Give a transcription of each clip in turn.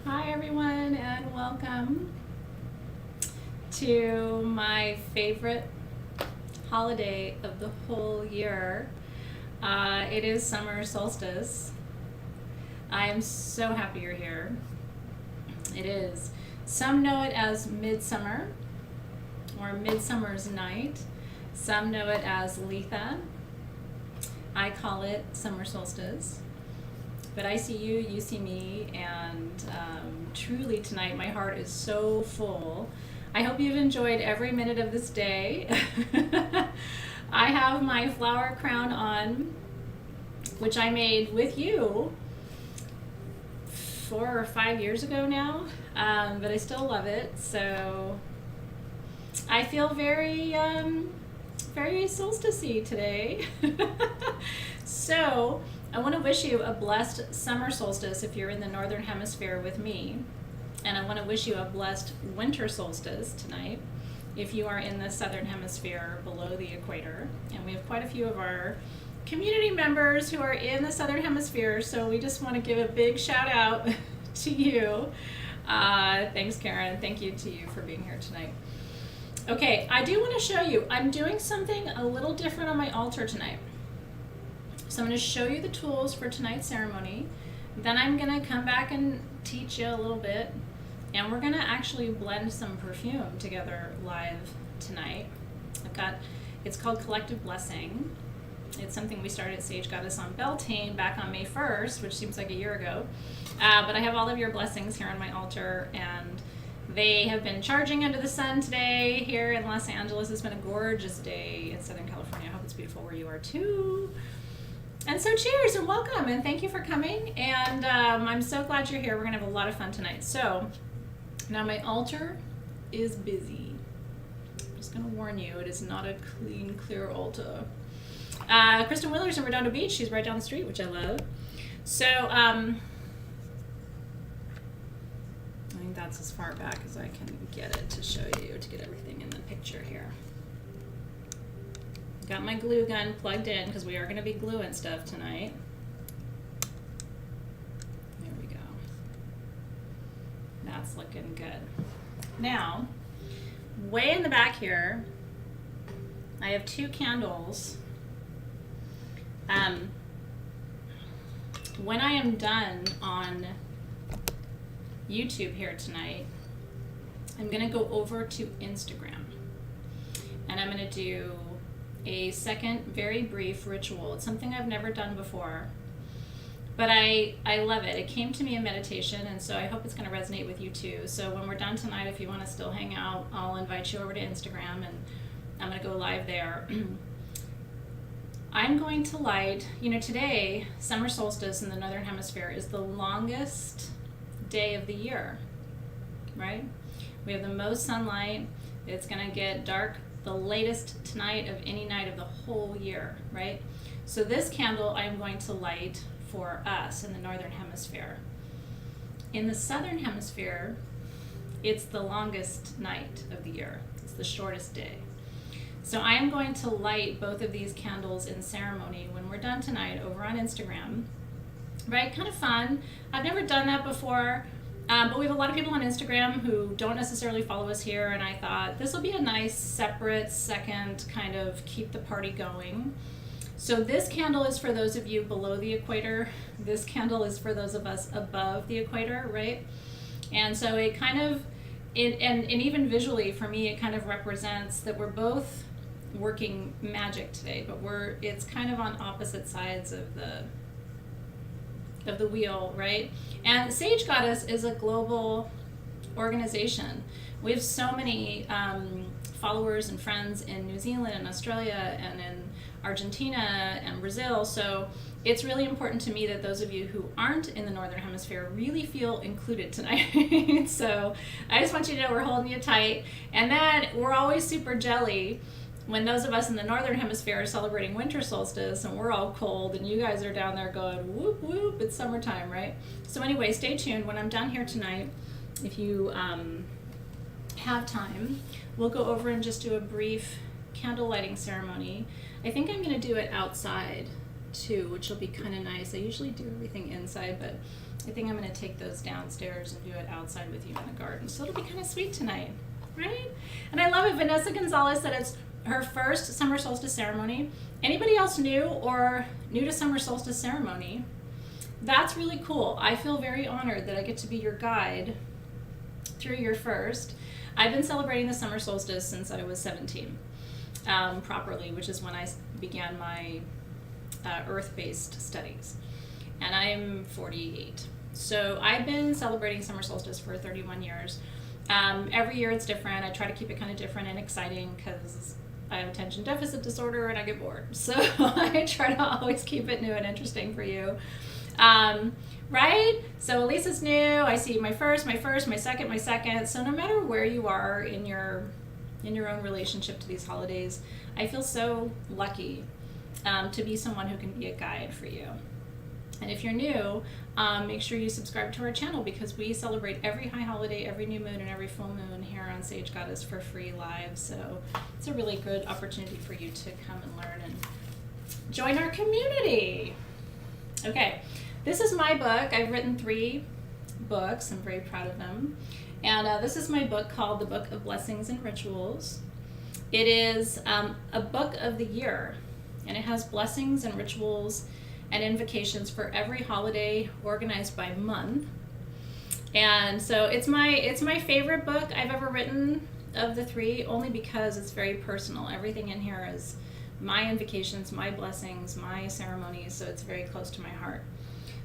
Hi everyone and welcome to my favorite holiday of the whole year. It is summer solstice. I am so happy you're here. It is. Some know it as midsummer or midsummer's night. Some know it as Litha. I call it summer solstice. But I see you, you see me, and truly tonight my heart is so full. I hope you've enjoyed every minute of this day. I have my flower crown on, which I made with you 4 or 5 years ago now, but I still love it. So I feel very solstice-y today. So I want to wish you a blessed summer solstice if you're in the Northern Hemisphere with me. And I want to wish you a blessed winter solstice tonight if you are in the Southern Hemisphere below the equator. And we have quite a few of our community members who are in the Southern Hemisphere, so we just want to give a big shout out to you. Thanks, Karen. Thank you to you for being here tonight. Okay, I do want to show you, I'm doing something a little different on my altar tonight. So I'm going to show you the tools for tonight's ceremony. Then I'm going to come back and teach you a little bit. And we're going to actually blend some perfume together live tonight. It's called Collective Blessing. It's something we started at Sage Goddess on Beltane back on May 1st, which seems like a year ago. But I have all of your blessings here on my altar, and they have been charging under the sun today here in Los Angeles. It's been a gorgeous day in Southern California. I hope it's beautiful where you are too. And so cheers and welcome and thank you for coming, and I'm so glad you're here. We're gonna have a lot of fun tonight. So now my altar is busy. I'm just gonna warn you, it is not a clean, clear altar. Kristen Willer's in Redondo Beach. She's right down the street, which I love. So I think that's as far back as I can get it to show you, to get everything in the picture here. Got my glue gun plugged in because we are going to be gluing stuff tonight. There we go. That's looking good. Now, way in the back here, I have 2 candles. When I am done on YouTube here tonight, I'm going to go over to Instagram and I'm going to do a second very brief ritual. It's something I've never done before, but I love it. It came to me in meditation, and so I hope it's going to resonate with you too. So when we're done tonight, if you want to still hang out, I'll invite you over to Instagram and I'm going to go live there. I'm going to light, today, summer solstice in the Northern Hemisphere is the longest day of the year, right? We have the most sunlight. It's going to get dark the latest tonight of any night of the whole year, right? So this candle I'm going to light for us in the Northern Hemisphere. In the Southern Hemisphere, it's the longest night of the year. It's the shortest day. So I am going to light both of these candles in ceremony when we're done tonight over on Instagram, right? Kind of fun. I've never done that before. But we have a lot of people on Instagram who don't necessarily follow us here, and I thought this will be a nice separate second kind of keep the party going. So this candle is for those of you below the equator. This candle is for those of us above the equator, right? And so it kind of, and even visually for me, it kind of represents that we're both working magic today, but it's kind of on opposite sides of the wheel, right? And Sage Goddess is a global organization. We have so many followers and friends in New Zealand and Australia and in Argentina and Brazil, so it's really important to me that those of you who aren't in the Northern Hemisphere really feel included tonight. So I just want you to know we're holding you tight, and then we're always super jelly when those of us in the Northern Hemisphere are celebrating winter solstice and we're all cold and you guys are down there going whoop whoop, it's summertime, right? So anyway, stay tuned. When I'm done here tonight, if you have time, we'll go over and just do a brief candle lighting ceremony. I think I'm going to do it outside too, which will be kind of nice. I usually do everything inside, but I think I'm going to take those downstairs and do it outside with you in the garden. So it'll be kind of sweet tonight, right? And I love it. Vanessa Gonzalez said it's her first summer solstice ceremony. Anybody else new or new to summer solstice ceremony? That's really cool. I feel very honored that I get to be your guide through your first. I've been celebrating the summer solstice since I was 17, properly, which is when I began my earth-based studies. And I'm 48. So I've been celebrating summer solstice for 31 years. Every year it's different. I try to keep it kind of different and exciting because I have attention deficit disorder and I get bored. So I try to always keep it new and interesting for you. Right? So Elisa's new. I see my first, my second. So no matter where you are in your own relationship to these holidays, I feel so lucky to be someone who can be a guide for you. And if you're new, make sure you subscribe to our channel because we celebrate every high holiday, every new moon, and every full moon here on Sage Goddess for free live. So it's a really good opportunity for you to come and learn and join our community. Okay, this is my book. I've written 3 books. I'm very proud of them. And this is my book called The Book of Blessings and Rituals. It is a book of the year, and it has blessings and rituals and invocations for every holiday organized by month. And so it's my favorite book I've ever written of the 3, only because it's very personal. Everything in here is my invocations, my blessings, my ceremonies, so it's very close to my heart.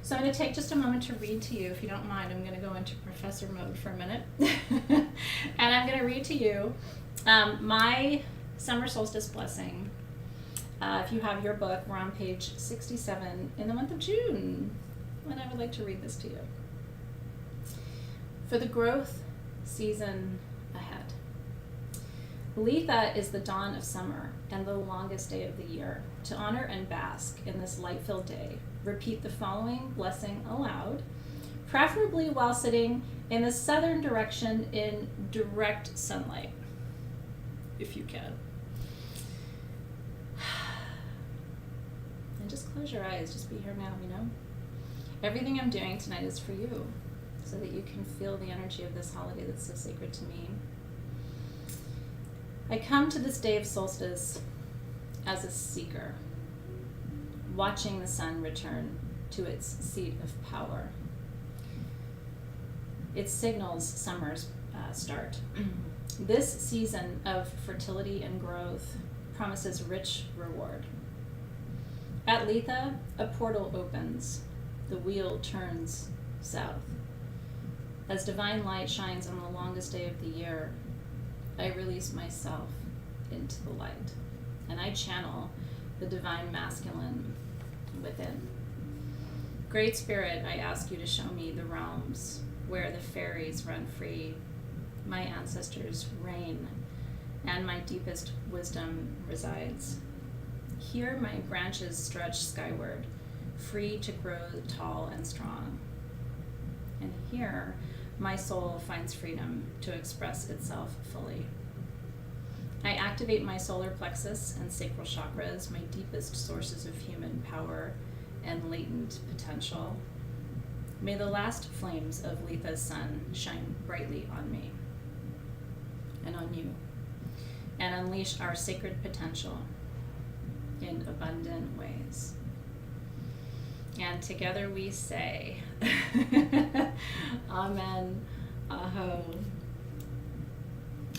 So I'm going to take just a moment to read to you, if you don't mind. I'm going to go into professor mode for a minute. And I'm going to read to you my summer solstice blessing. If you have your book, we're on page 67 in the month of June, and I would like to read this to you. For the growth season ahead. Litha is the dawn of summer and the longest day of the year. To honor and bask in this light-filled day, repeat the following blessing aloud, preferably while sitting in the southern direction in direct sunlight, if you can. And just close your eyes, just be here now, you know? Everything I'm doing tonight is for you, so that you can feel the energy of this holiday that's so sacred to me. I come to this day of solstice as a seeker, watching the sun return to its seat of power. It signals summer's start. This season of fertility and growth promises rich reward. At Litha, a portal opens. The wheel turns south. As divine light shines on the longest day of the year, I release myself into the light, and I channel the divine masculine within. Great Spirit, I ask you to show me the realms where the fairies run free, my ancestors reign, and my deepest wisdom resides. Here my branches stretch skyward, free to grow tall and strong. And here my soul finds freedom to express itself fully. I activate my solar plexus and sacral chakras, my deepest sources of human power and latent potential. May the last flames of Litha's sun shine brightly on me and on you, and unleash our sacred potential in abundant ways. And together we say, Amen, Aho.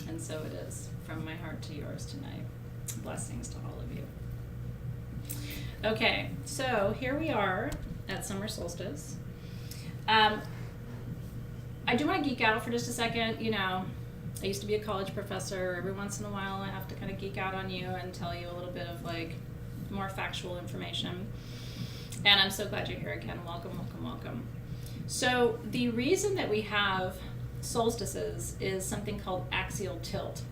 And so it is, from my heart to yours tonight. Blessings to all of you. Okay, so here we are at summer solstice. I do want to geek out for just a second. You know, I used to be a college professor. Every once in a while I have to kind of geek out on you and tell you a little bit of like more factual information. And I'm so glad you're here again. Welcome, welcome, welcome. So the reason that we have solstices is something called axial tilt.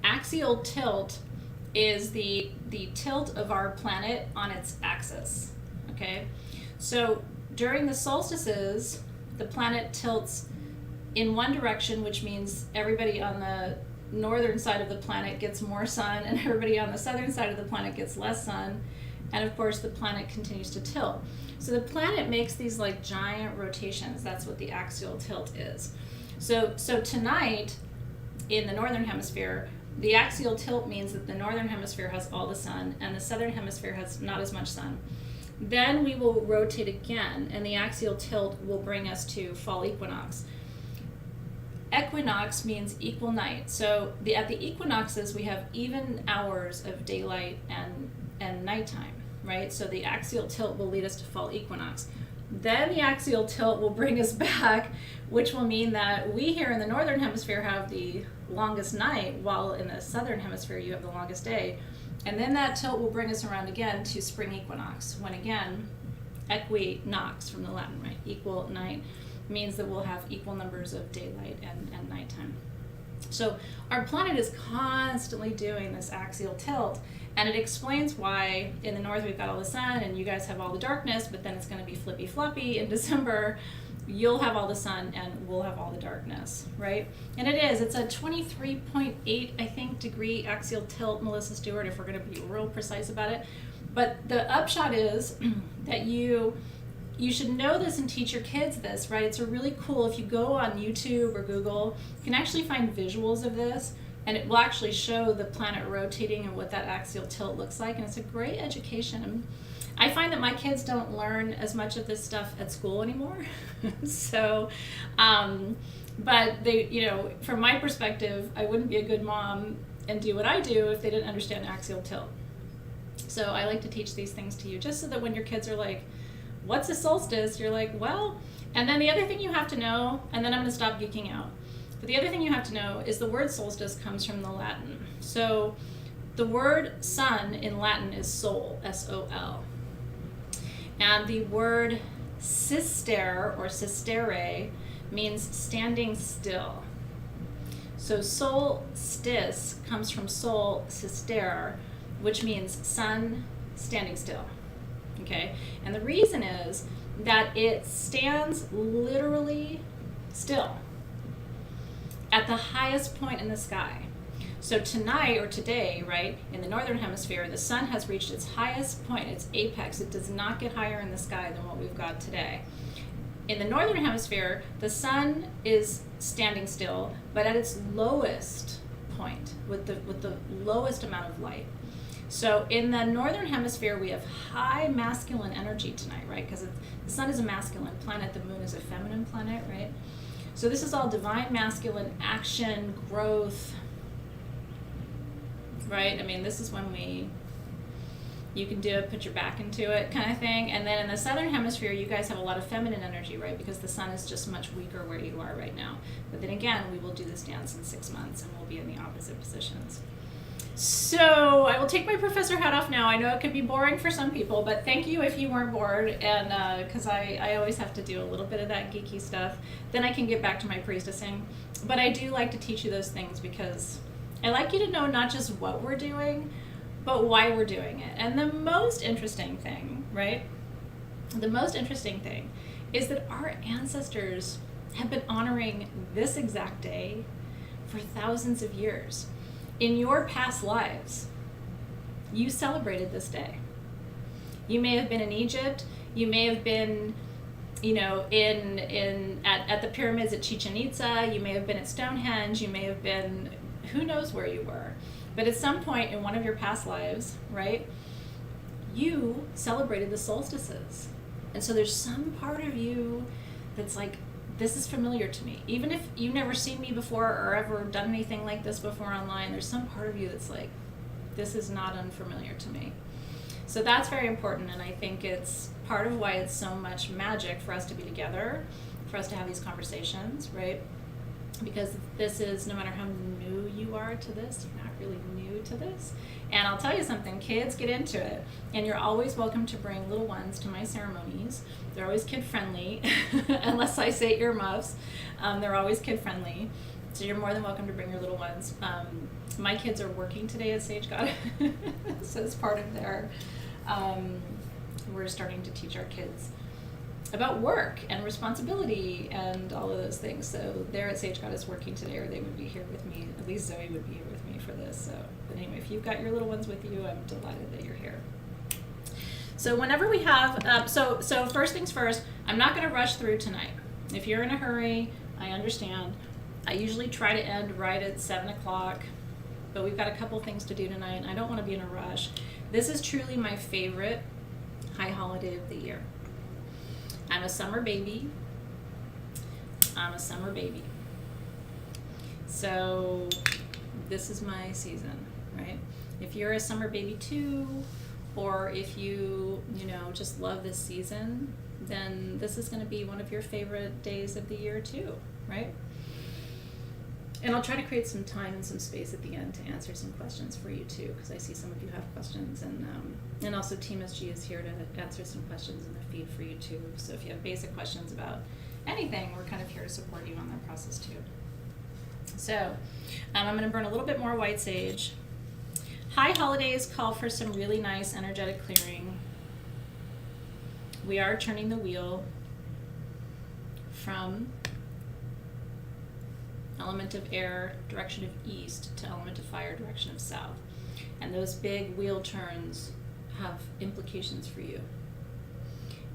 Axial tilt is the tilt of our planet on its axis, okay? So during the solstices, the planet tilts in one direction, which means everybody on the northern side of the planet gets more sun and everybody on the southern side of the planet gets less sun. And of course, the planet continues to tilt. So the planet makes these like giant rotations. That's what the axial tilt is. So tonight, in the Northern Hemisphere, the axial tilt means that the Northern Hemisphere has all the sun and the Southern Hemisphere has not as much sun. Then we will rotate again, and the axial tilt will bring us to fall equinox. Equinox means equal night. So at the equinoxes, we have even hours of daylight and nighttime, right? So the axial tilt will lead us to fall equinox. Then the axial tilt will bring us back, which will mean that we here in the Northern Hemisphere have the longest night, while in the Southern Hemisphere you have the longest day. And then that tilt will bring us around again to spring equinox, when again, equinox from the Latin, right? Equal night means that we'll have equal numbers of daylight and nighttime. So our planet is constantly doing this axial tilt, and it explains why in the north we've got all the sun and you guys have all the darkness, but then it's going to be flippy floppy in December. You'll have all the sun and we'll have all the darkness, right? And it's a 23.8, I think, degree axial tilt, Melissa Stewart, if we're going to be real precise about it. But the upshot is that you should know this and teach your kids this, right? It's a really cool, if you go on YouTube or Google, you can actually find visuals of this, and it will actually show the planet rotating and what that axial tilt looks like, and it's a great education. I find that my kids don't learn as much of this stuff at school anymore. So, but they, from my perspective, I wouldn't be a good mom and do what I do if they didn't understand axial tilt. So I like to teach these things to you, just so that when your kids are like, what's a solstice? You're like, well, and then the other thing you have to know, and then I'm going to stop geeking out. But the other thing you have to know is the word solstice comes from the Latin. So the word sun in Latin is sol, S-O-L. And the word sister or sistere means standing still. So solstice comes from sol sister, which means sun standing still. Okay? And the reason is that it stands literally still at the highest point in the sky. So tonight or today, right, in the Northern Hemisphere, the sun has reached its highest point, its apex. It does not get higher in the sky than what we've got today. In the Northern Hemisphere, the sun is standing still, but at its lowest point, with the lowest amount of light. So in the Northern Hemisphere, we have high masculine energy tonight, right? Because the sun is a masculine planet, the moon is a feminine planet, right? So this is all divine masculine action, growth, right? I mean, this is when you can do it, put your back into it kind of thing. And then in the Southern Hemisphere, you guys have a lot of feminine energy, right? Because the sun is just much weaker where you are right now. But then again, we will do this dance in 6 months and we'll be in the opposite positions. So I will take my professor hat off now. I know it could be boring for some people, but thank you if you weren't bored, and because I always have to do a little bit of that geeky stuff. Then I can get back to my priestessing. But I do like to teach you those things because I like you to know not just what we're doing, but why we're doing it. And the most interesting thing, right? The most interesting thing is that our ancestors have been honoring this exact day for thousands of years. In your past lives, you celebrated this day. You may have been in Egypt. You may have been, at the pyramids at Chichen Itza. You may have been at Stonehenge. You may have been, who knows where you were. But at some point in one of your past lives, right, you celebrated the solstices. And so there's some part of you that's like, this is familiar to me. Even if you've never seen me before or ever done anything like this before online, there's some part of you that's like, this is not unfamiliar to me. So that's very important, and I think it's part of why it's so much magic for us to be together, for us to have these conversations, right? Because this is, no matter how new you are to this, you're not really new to this. And I'll tell you something, kids get into it. And you're always welcome to bring little ones to my ceremonies. They're always kid-friendly, unless I say earmuffs. They're always kid-friendly. So you're more than welcome to bring your little ones. My kids are working today at Sage Goddess. So it's part of their, we're starting to teach our kids about work and responsibility and all of those things. So they're at Sage Goddess working today, or they would be here with me. At least Zoe would be here with me for this. So, but anyway, if you've got your little ones with you, I'm delighted that you're here. So whenever we have, so first things first, I'm not going to rush through tonight. If you're in a hurry, I understand. I usually try to end right at 7 o'clock, but we've got a couple things to do tonight, and I don't want to be in a rush. This is truly my favorite high holiday of the year. I'm a summer baby. So this is my season, right? If you're a summer baby too, or if you just love this season, then this is going to be one of your favorite days of the year too, right? And I'll try to create some time and some space at the end to answer some questions for you too, because I see some of you have questions, and also Team SG is here to answer some questions in the feed for you too. So if you have basic questions about anything, we're kind of here to support you on that process too. So I'm going to burn a little bit more white sage. High holidays call for some really nice energetic clearing. We are turning the wheel from element of air, direction of east, to element of fire, direction of south. And those big wheel turns have implications for you.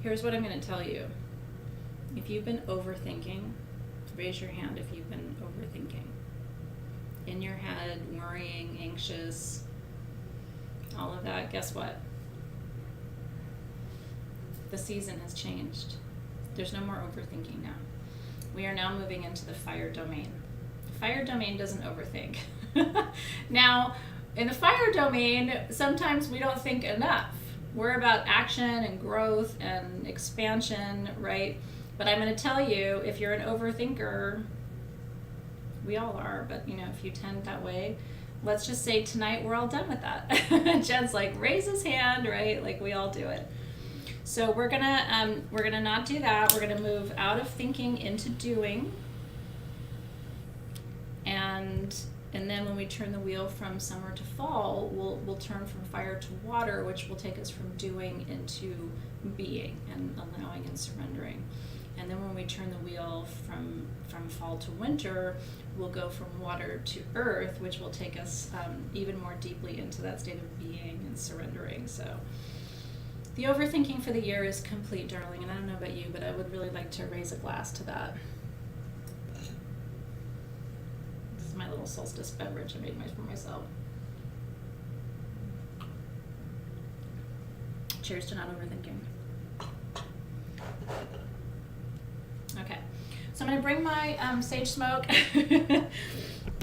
Here's what I'm going to tell you. If you've been overthinking, raise your hand if you've been overthinking. In your head, worrying, anxious, all of that, guess what? The season has changed. There's no more overthinking now. We are now moving into the fire domain. The fire domain doesn't overthink. Now, in the fire domain, sometimes we don't think enough. We're about action and growth and expansion, right? But I'm going to tell you, if you're an overthinker, we all are, but if you tend that way, let's just say tonight we're all done with that. Jen's like, raise his hand, right? Like we all do it. So we're gonna not do that. We're gonna move out of thinking into doing, and then when we turn the wheel from summer to fall, we'll turn from fire to water, which will take us from doing into being and allowing and surrendering. And then when we turn the wheel from fall to winter, we'll go from water to earth, which will take us even more deeply into that state of being and surrendering. So the overthinking for the year is complete, darling, and I don't know about you, but I would really like to raise a glass to that. This is my little solstice beverage I made for myself. Cheers to not overthinking. Okay, so I'm going to bring my sage smoke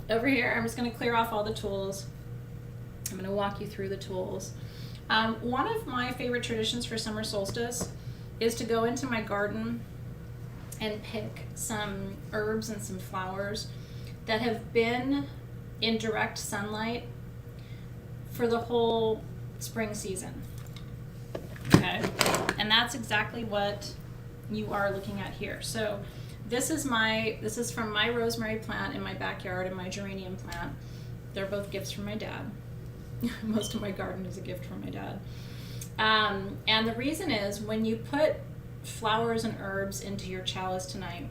over here. I'm just going to clear off all the tools. I'm going to walk you through the tools. One of my favorite traditions for summer solstice is to go into my garden and pick some herbs and some flowers that have been in direct sunlight for the whole spring season. Okay, and that's exactly what you are looking at here. So this is from my rosemary plant in my backyard and my geranium plant. They're both gifts from my dad. Most of my garden is a gift from my dad. And the reason is, when you put flowers and herbs into your chalice tonight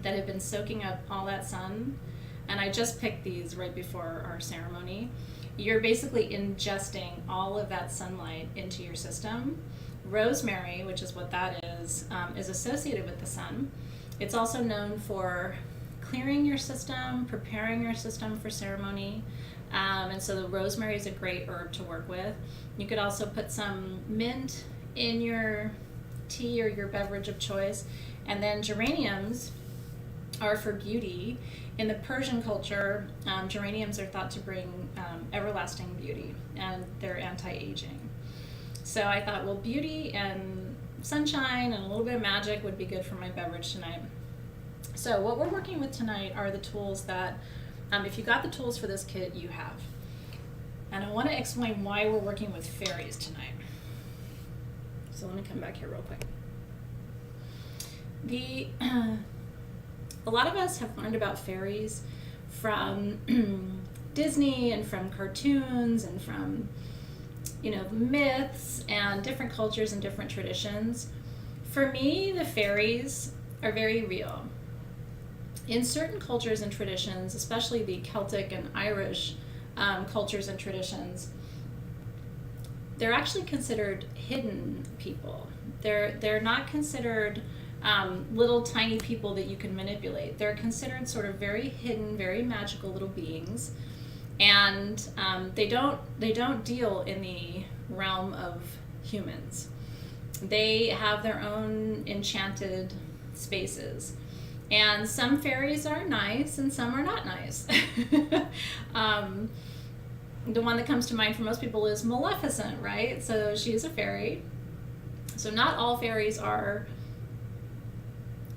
that have been soaking up all that sun, and I just picked these right before our ceremony, you're basically ingesting all of that sunlight into your system. Rosemary, which is what that is associated with the sun. It's also known for clearing your system, preparing your system for ceremony. And so the rosemary is a great herb to work with. You could also put some mint in your tea or your beverage of choice. And then geraniums are for beauty. In the Persian culture, geraniums are thought to bring everlasting beauty, and they're anti-aging. So I thought, well, beauty and sunshine and a little bit of magic would be good for my beverage tonight. So what we're working with tonight are the tools that, if you got the tools for this kit, you have. And I want to explain why we're working with fairies tonight. So let me come back here real quick. A lot of us have learned about fairies from Disney and from cartoons and from myths and different cultures and different traditions. For me, the fairies are very real. In certain cultures and traditions, especially the Celtic and Irish cultures and traditions, they're actually considered hidden people. They're not considered little tiny people that you can manipulate. They're considered sort of very hidden, very magical little beings, and they don't deal in the realm of humans. They have their own enchanted spaces, and some fairies are nice and some are not nice. The one that comes to mind for most people is Maleficent, right? So she's a fairy. So not all fairies are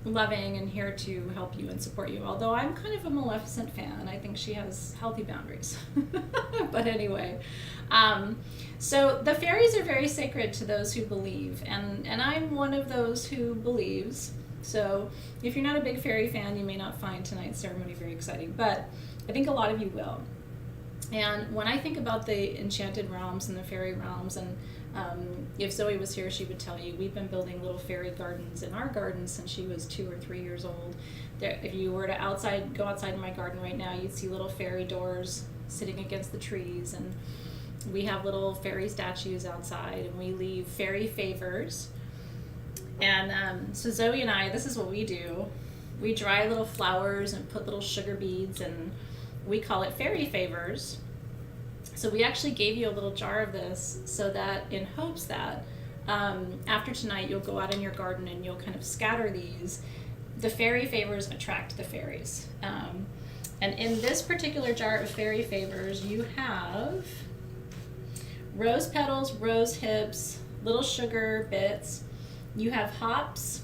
loving and here to help you and support you, although I'm kind of a Maleficent fan. I think she has healthy boundaries. But anyway, so the fairies are very sacred to those who believe, and I'm one of those who believes. So if you're not a big fairy fan, you may not find tonight's ceremony very exciting, but I think a lot of you will. And when I think about the enchanted realms and the fairy realms, and if Zoe was here, she would tell you, we've been building little fairy gardens in our garden since she was 2 or 3 years old. There, if you were to go outside in my garden right now, you'd see little fairy doors sitting against the trees, and we have little fairy statues outside, and we leave fairy favors. And so Zoe and I, this is what we do. We dry little flowers and put little sugar beads, and we call it fairy favors. So we actually gave you a little jar of this so that in hopes that after tonight you'll go out in your garden and you'll kind of scatter these. The fairy favors attract the fairies. And in this particular jar of fairy favors, you have rose petals, rose hips, little sugar bits. You have hops,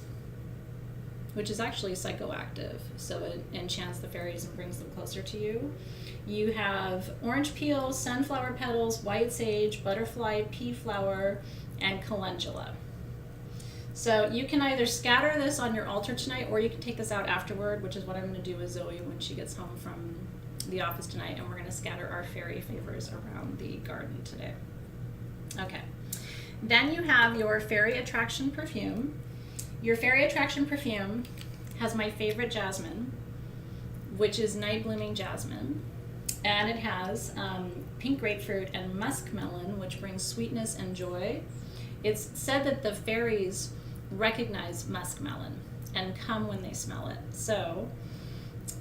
which is actually psychoactive, so it enchants the fairies and brings them closer to you. You have orange peel, sunflower petals, white sage, butterfly, pea flower, and calendula. So you can either scatter this on your altar tonight, or you can take this out afterward, which is what I'm going to do with Zoe when she gets home from the office tonight, and we're going to scatter our fairy favors around the garden today. Okay. Then you have your fairy attraction perfume. Your fairy attraction perfume has my favorite jasmine, which is night blooming jasmine, and it has pink grapefruit and muskmelon, which brings sweetness and joy. It's said that the fairies recognize muskmelon and come when they smell it. So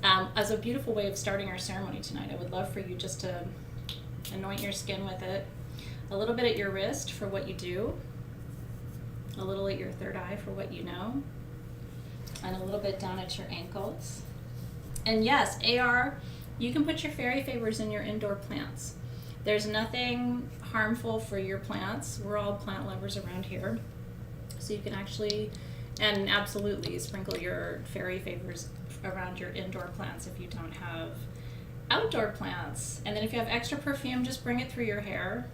as a beautiful way of starting our ceremony tonight, I would love for you just to anoint your skin with it, a little bit at your wrist for what you do, a little at your third eye for what you know, and a little bit down at your ankles. And yes, AR, you can put your fairy favors in your indoor plants. There's nothing harmful for your plants. We're all plant lovers around here. So you can actually, and absolutely, sprinkle your fairy favors around your indoor plants if you don't have outdoor plants. And then if you have extra perfume, just bring it through your hair.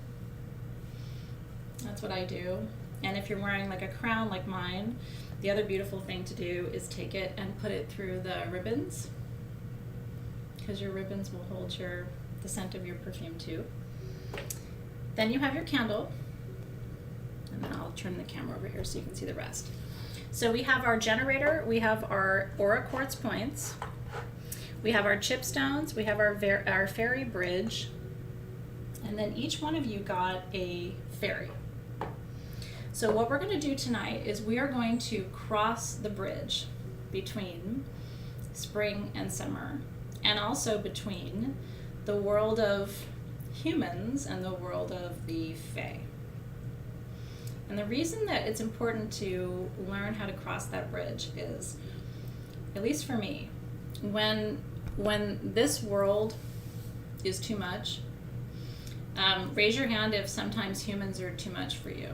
That's what I do. And if you're wearing like a crown like mine, the other beautiful thing to do is take it and put it through the ribbons, because your ribbons will hold the scent of your perfume too. Then you have your candle, and then I'll turn the camera over here so you can see the rest. So we have our generator, we have our aura quartz points, we have our chip stones, we have our fairy bridge, and then each one of you got a fairy. So what we're going to do tonight is we are going to cross the bridge between spring and summer, and also between the world of humans and the world of the fae. And the reason that it's important to learn how to cross that bridge is, at least for me, when this world is too much, raise your hand if sometimes humans are too much for you.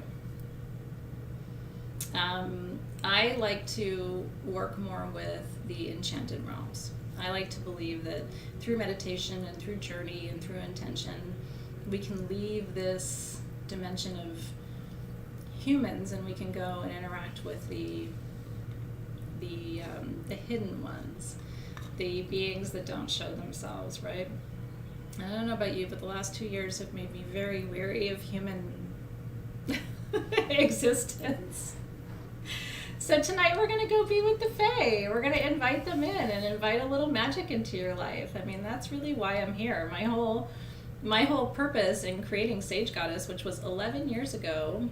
I like to work more with the enchanted realms. I like to believe that through meditation and through journey and through intention, we can leave this dimension of humans and we can go and interact with the hidden ones, the beings that don't show themselves, right? I don't know about you, but the last 2 years have made me very weary of human existence. So tonight we're going to go be with the fae. We're going to invite them in and invite a little magic into your life. I mean, that's really why I'm here. My whole my whole purpose in creating Sage Goddess, which was 11 years ago,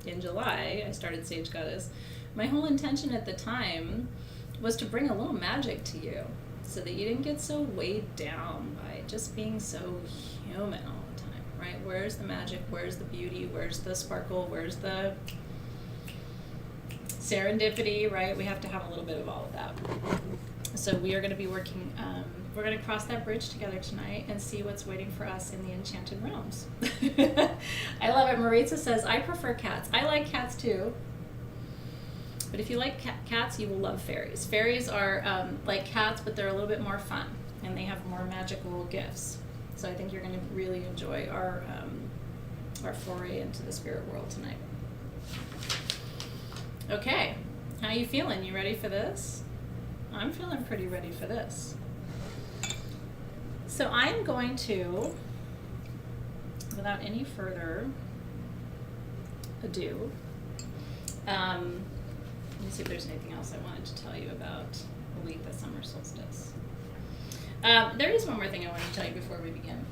in July, I started Sage Goddess. My whole intention at the time was to bring a little magic to you so that you didn't get so weighed down by just being so human all the time, right? Where's the magic? Where's the beauty? Where's the sparkle? Where's the serendipity, right? We have to have a little bit of all of that. So we are going to be working, we're going to cross that bridge together tonight and see what's waiting for us in the enchanted realms. I love it. Maritza says, I prefer cats. I like cats too. But if you like cats, you will love fairies. Fairies are like cats, but they're a little bit more fun, and they have more magical gifts. So I think you're going to really enjoy our foray into the spirit world tonight. Okay, how you feeling? You ready for this? I'm feeling pretty ready for this. So I'm going to, without any further ado, let me see if there's anything else I wanted to tell you about Litha Summer Solstice. There is one more thing I want to tell you before we begin.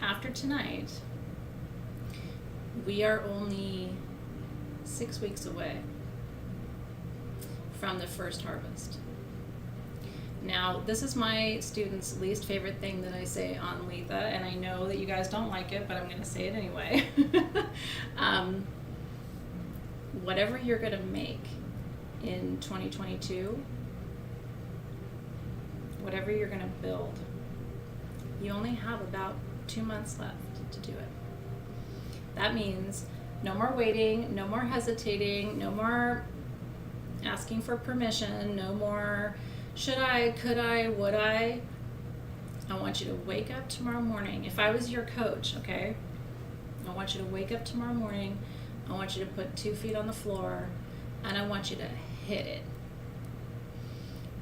After tonight, we are only 6 weeks away from the first harvest. Now, this is my students' least favorite thing that I say on Litha, and I know that you guys don't like it, but I'm going to say it anyway. Whatever you're going to make in 2022, whatever you're going to build, you only have about 2 months left to do it. That means no more waiting, no more hesitating, no more asking for permission, no more should I, could I, would I. I want you to wake up tomorrow morning. If I was your coach, okay, I want you to wake up tomorrow morning. I want you to put 2 feet on the floor, and I want you to hit it.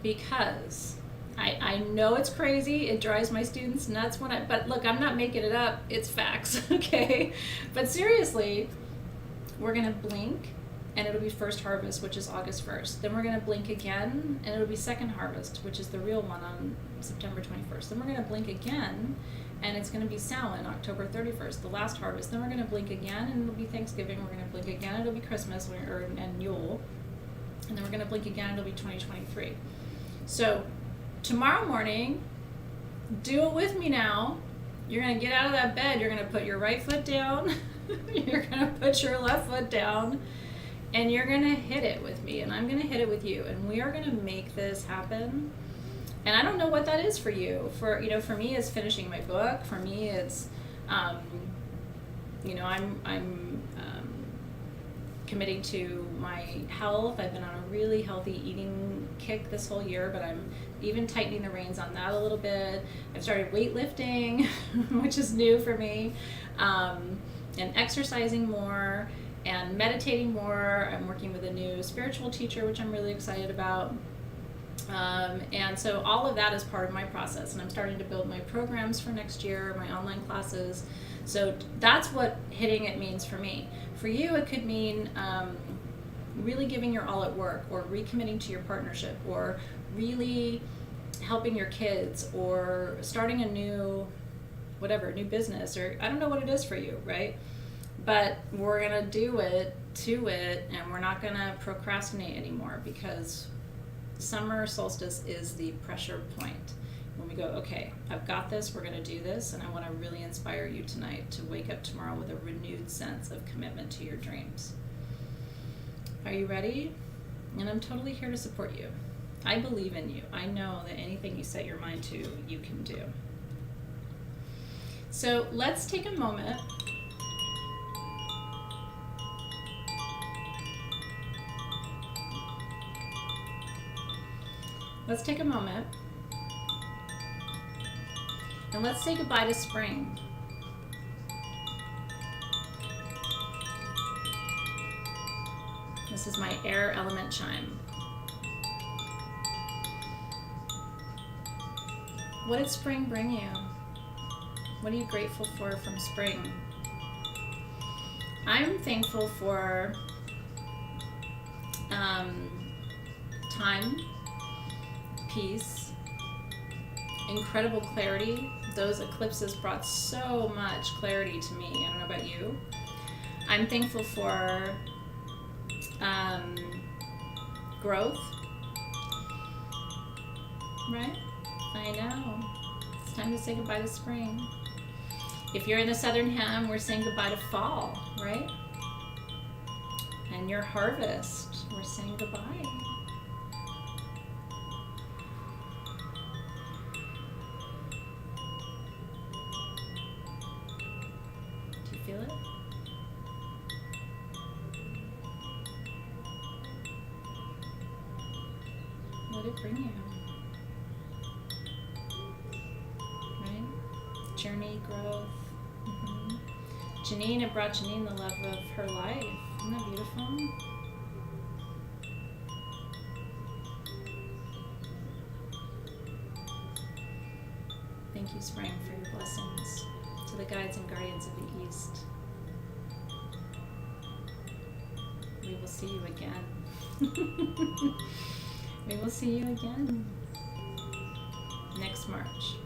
Because I know it's crazy. It drives my students nuts but look, I'm not making it up. It's facts, okay? But seriously, we're going to blink, and it'll be first harvest, which is August 1st. Then we're going to blink again, and it'll be second harvest, which is the real one on September 21st. Then we're going to blink again, and it's going to be Samhain, October 31st, the last harvest. Then we're going to blink again, and it'll be Thanksgiving. We're going to blink again, it'll be Christmas and Yule. And then we're going to blink again, it'll be 2023. So tomorrow morning, do it with me now. You're going to get out of that bed. You're going to put your right foot down. You're going to put your left foot down. And you're going to hit it with me, and I'm going to hit it with you, and we are going to make this happen. And I don't know what that is for you. For me, it's finishing my book. For me, it's, I'm committing to my health. I've been on a really healthy eating kick this whole year, but I'm even tightening the reins on that a little bit. I've started weightlifting, which is new for me, and exercising more, and meditating more. I'm working with a new spiritual teacher, which I'm really excited about. And so all of that is part of my process, and I'm starting to build my programs for next year, my online classes. So that's what hitting it means for me. For you, it could mean really giving your all at work, or recommitting to your partnership, or really helping your kids, or starting a new business, or I don't know what it is for you, right? But we're going to do it to it, and we're not going to procrastinate anymore, because summer solstice is the pressure point. When we go, okay, I've got this, we're going to do this, and I want to really inspire you tonight to wake up tomorrow with a renewed sense of commitment to your dreams. Are you ready? And I'm totally here to support you. I believe in you. I know that anything you set your mind to, you can do. So let's take a moment. Let's take a moment, and let's say goodbye to spring. This is my air element chime. What did spring bring you? What are you grateful for from spring? I'm thankful for time, peace, incredible clarity. Those eclipses brought so much clarity to me. I don't know about you. I'm thankful for growth. Right? I know. It's time to say goodbye to spring. If you're in the Southern Hem, we're saying goodbye to fall, right? And your harvest, we're saying goodbye. Do you feel it? Let it bring you. Right? Journey, growth. Janine, it brought Janine the love of her life. Isn't that beautiful? Thank you, Spring, for your blessings to the guides and guardians of the East. We will see you again. We will see you again next March.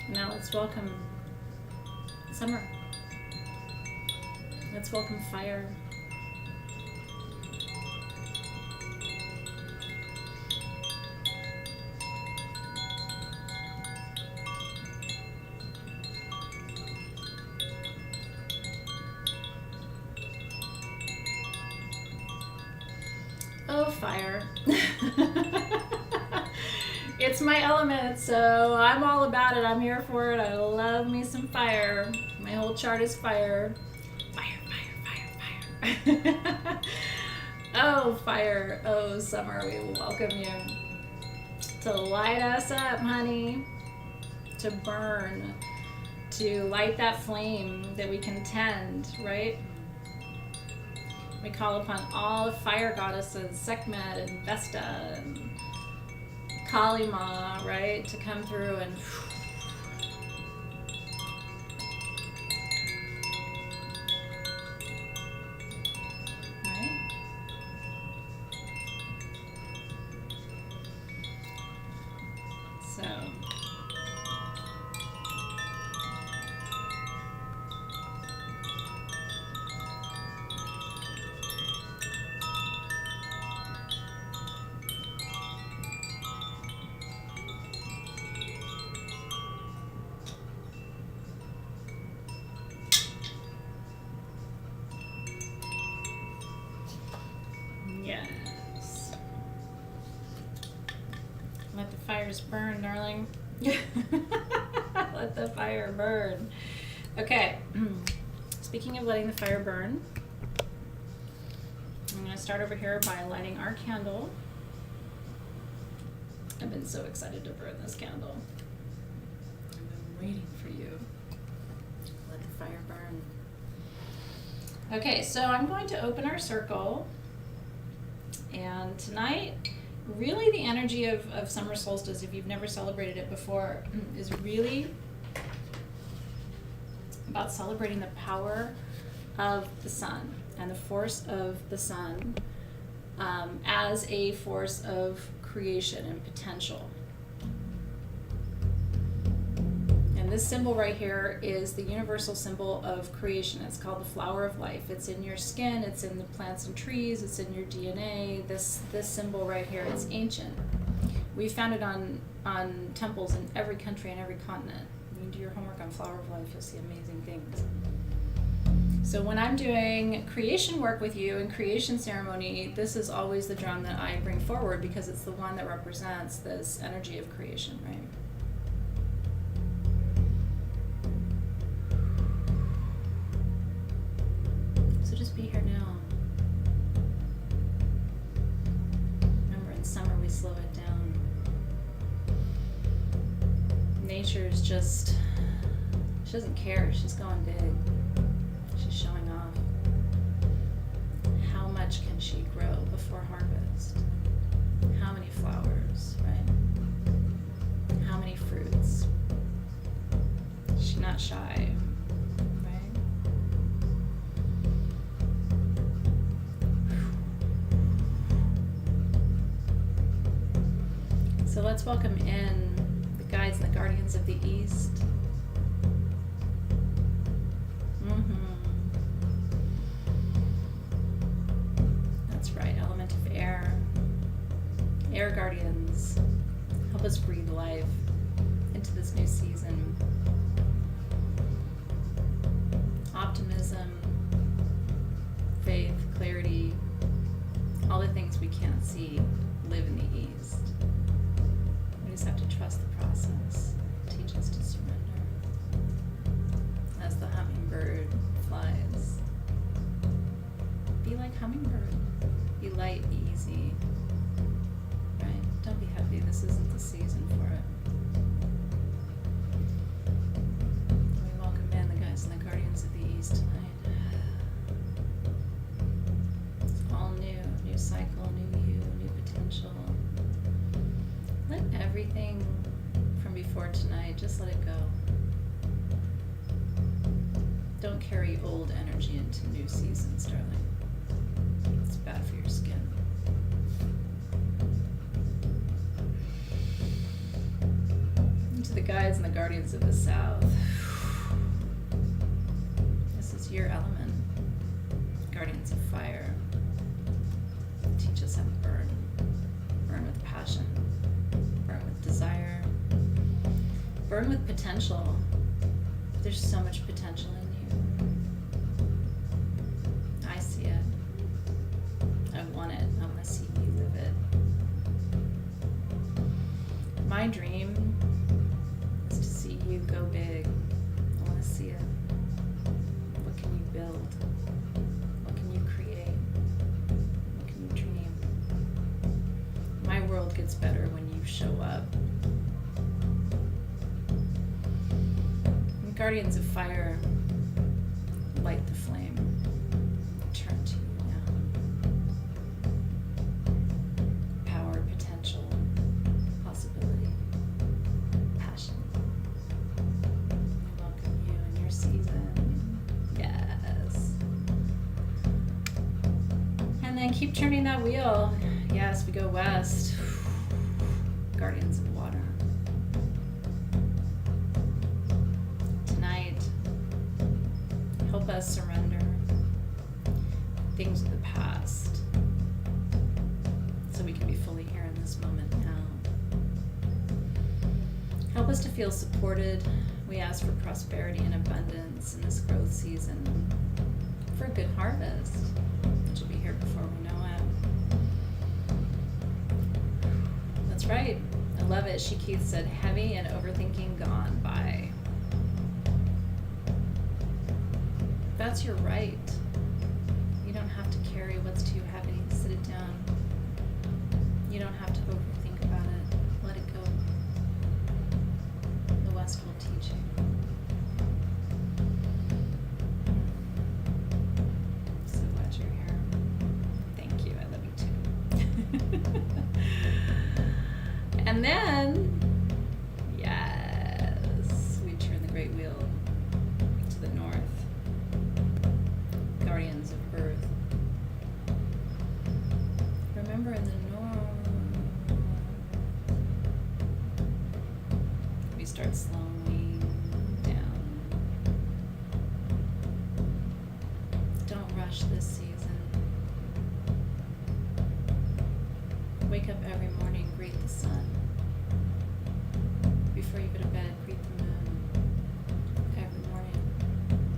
Now let's welcome summer. Let's welcome fire. Oh, fire. It's my element, so I'm all about it. I'm here for it. I love me some fire. My whole chart is fire. Fire, fire, fire, fire. Oh, fire. Oh, summer, we welcome you to light us up, honey. To burn. To light that flame that we can tend, right? We call upon all the fire goddesses, Sekhmet and Vesta and Kali Ma, right, to come through and right? So yes. Let the fires burn, darling. Let the fire burn. Okay. Speaking of letting the fire burn, I'm going to start over here by lighting our candle. I've been so excited to burn this candle. I've been waiting for you. Let the fire burn. Okay, so I'm going to open our circle. And tonight, really the energy of summer solstice, if you've never celebrated it before, is really about celebrating the power of the sun and the force of the sun as a force of creation and potential. And this symbol right here is the universal symbol of creation. It's called the flower of life. It's in your skin, it's in the plants and trees, it's in your DNA. This symbol right here, it's ancient. We found it on temples in every country and every continent. You can do your homework on flower of life, you'll see amazing things. So when I'm doing creation work with you in creation ceremony, this is always the drum that I bring forward because it's the one that represents this energy of creation, right? So just be here now. Remember, in summer we slow it down. Nature's just, she doesn't care, she's going big. She's showing off. much can she grow before harvest? How many flowers, right? How many fruits? She's not shy, right? So let's welcome in the guides and the guardians of the East. That's right, element of air. Air guardians, help us breathe life into this new season. Optimism, faith, clarity, all the things we can't see live in the East. We just have to trust the process. Teach us to surrender. As the hummingbird flies, be like hummingbird. Be light, be easy. Right? Don't be heavy. This isn't the season for it. We welcome in the guides and the guardians of the East tonight. It's all new cycle, new you, new potential. Let everything from before tonight, just let it go. Don't carry old energy into new seasons, darling. It's bad for your skin. To the guides and the guardians of the South. This is your element. Guardians of fire. Teach us how to burn. Burn with passion. Burn with desire. Burn with potential. There's so much potential in you. I see it. I want it. I want to see you live it. My dream is to see you go big. I want to see it. What can you build? What can you create? What can you dream? My world gets better when you show up. And guardians of fire, light the flame. Turn to you now. Power, potential, possibility, passion. I welcome you in your season. Yes. And then keep turning that wheel. Yes, we go west. Guardians of water. Tonight, help us surrender things of the past so we can be fully here in this moment now. Help us to feel supported. We ask for prosperity and abundance in this growth season, for a good harvest, which will be here before we know it. That's right. I love it. She Keith said, heavy and overthinking gone by. That's your right. You don't have to carry what's too heavy. Sit it down. You don't have to overthink about it. Let it go. The West will teach you. So glad you're here. Thank you. I love you too. And then, yes, we turn the great wheel to the north. Guardians of Earth. Remember, in the north, we start slowing down. Don't rush this season. Wake up every morning, greet the sun. Before you go to bed, greet the moon. Every morning,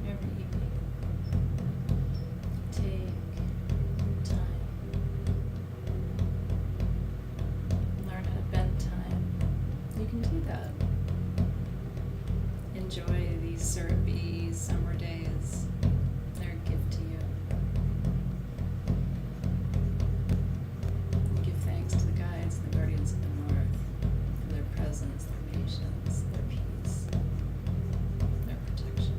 every evening. Take time. Learn how to bend time. You can do that. Enjoy these syrupy summer days. They're a gift to you. And give thanks to the guides and the guardians of the north for their presence, their patience, their peace, their protection.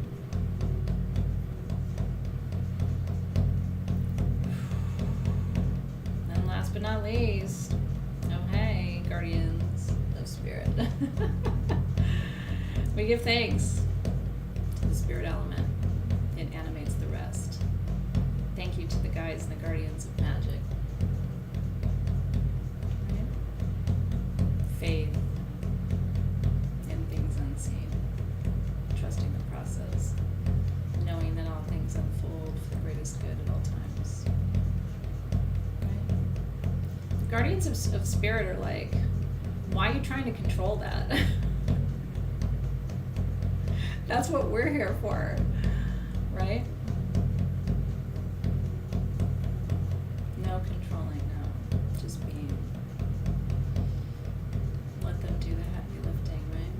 We give thanks to the spirit element. It animates the rest. Thank you to the guides and the guardians of magic. Right? Faith in things unseen. Trusting the process. Knowing that all things unfold for the greatest good at all times. Right? The guardians of spirit are like, why are you trying to control that? That's what we're here for, right? No controlling, no. Just being. Let them do the heavy lifting, right?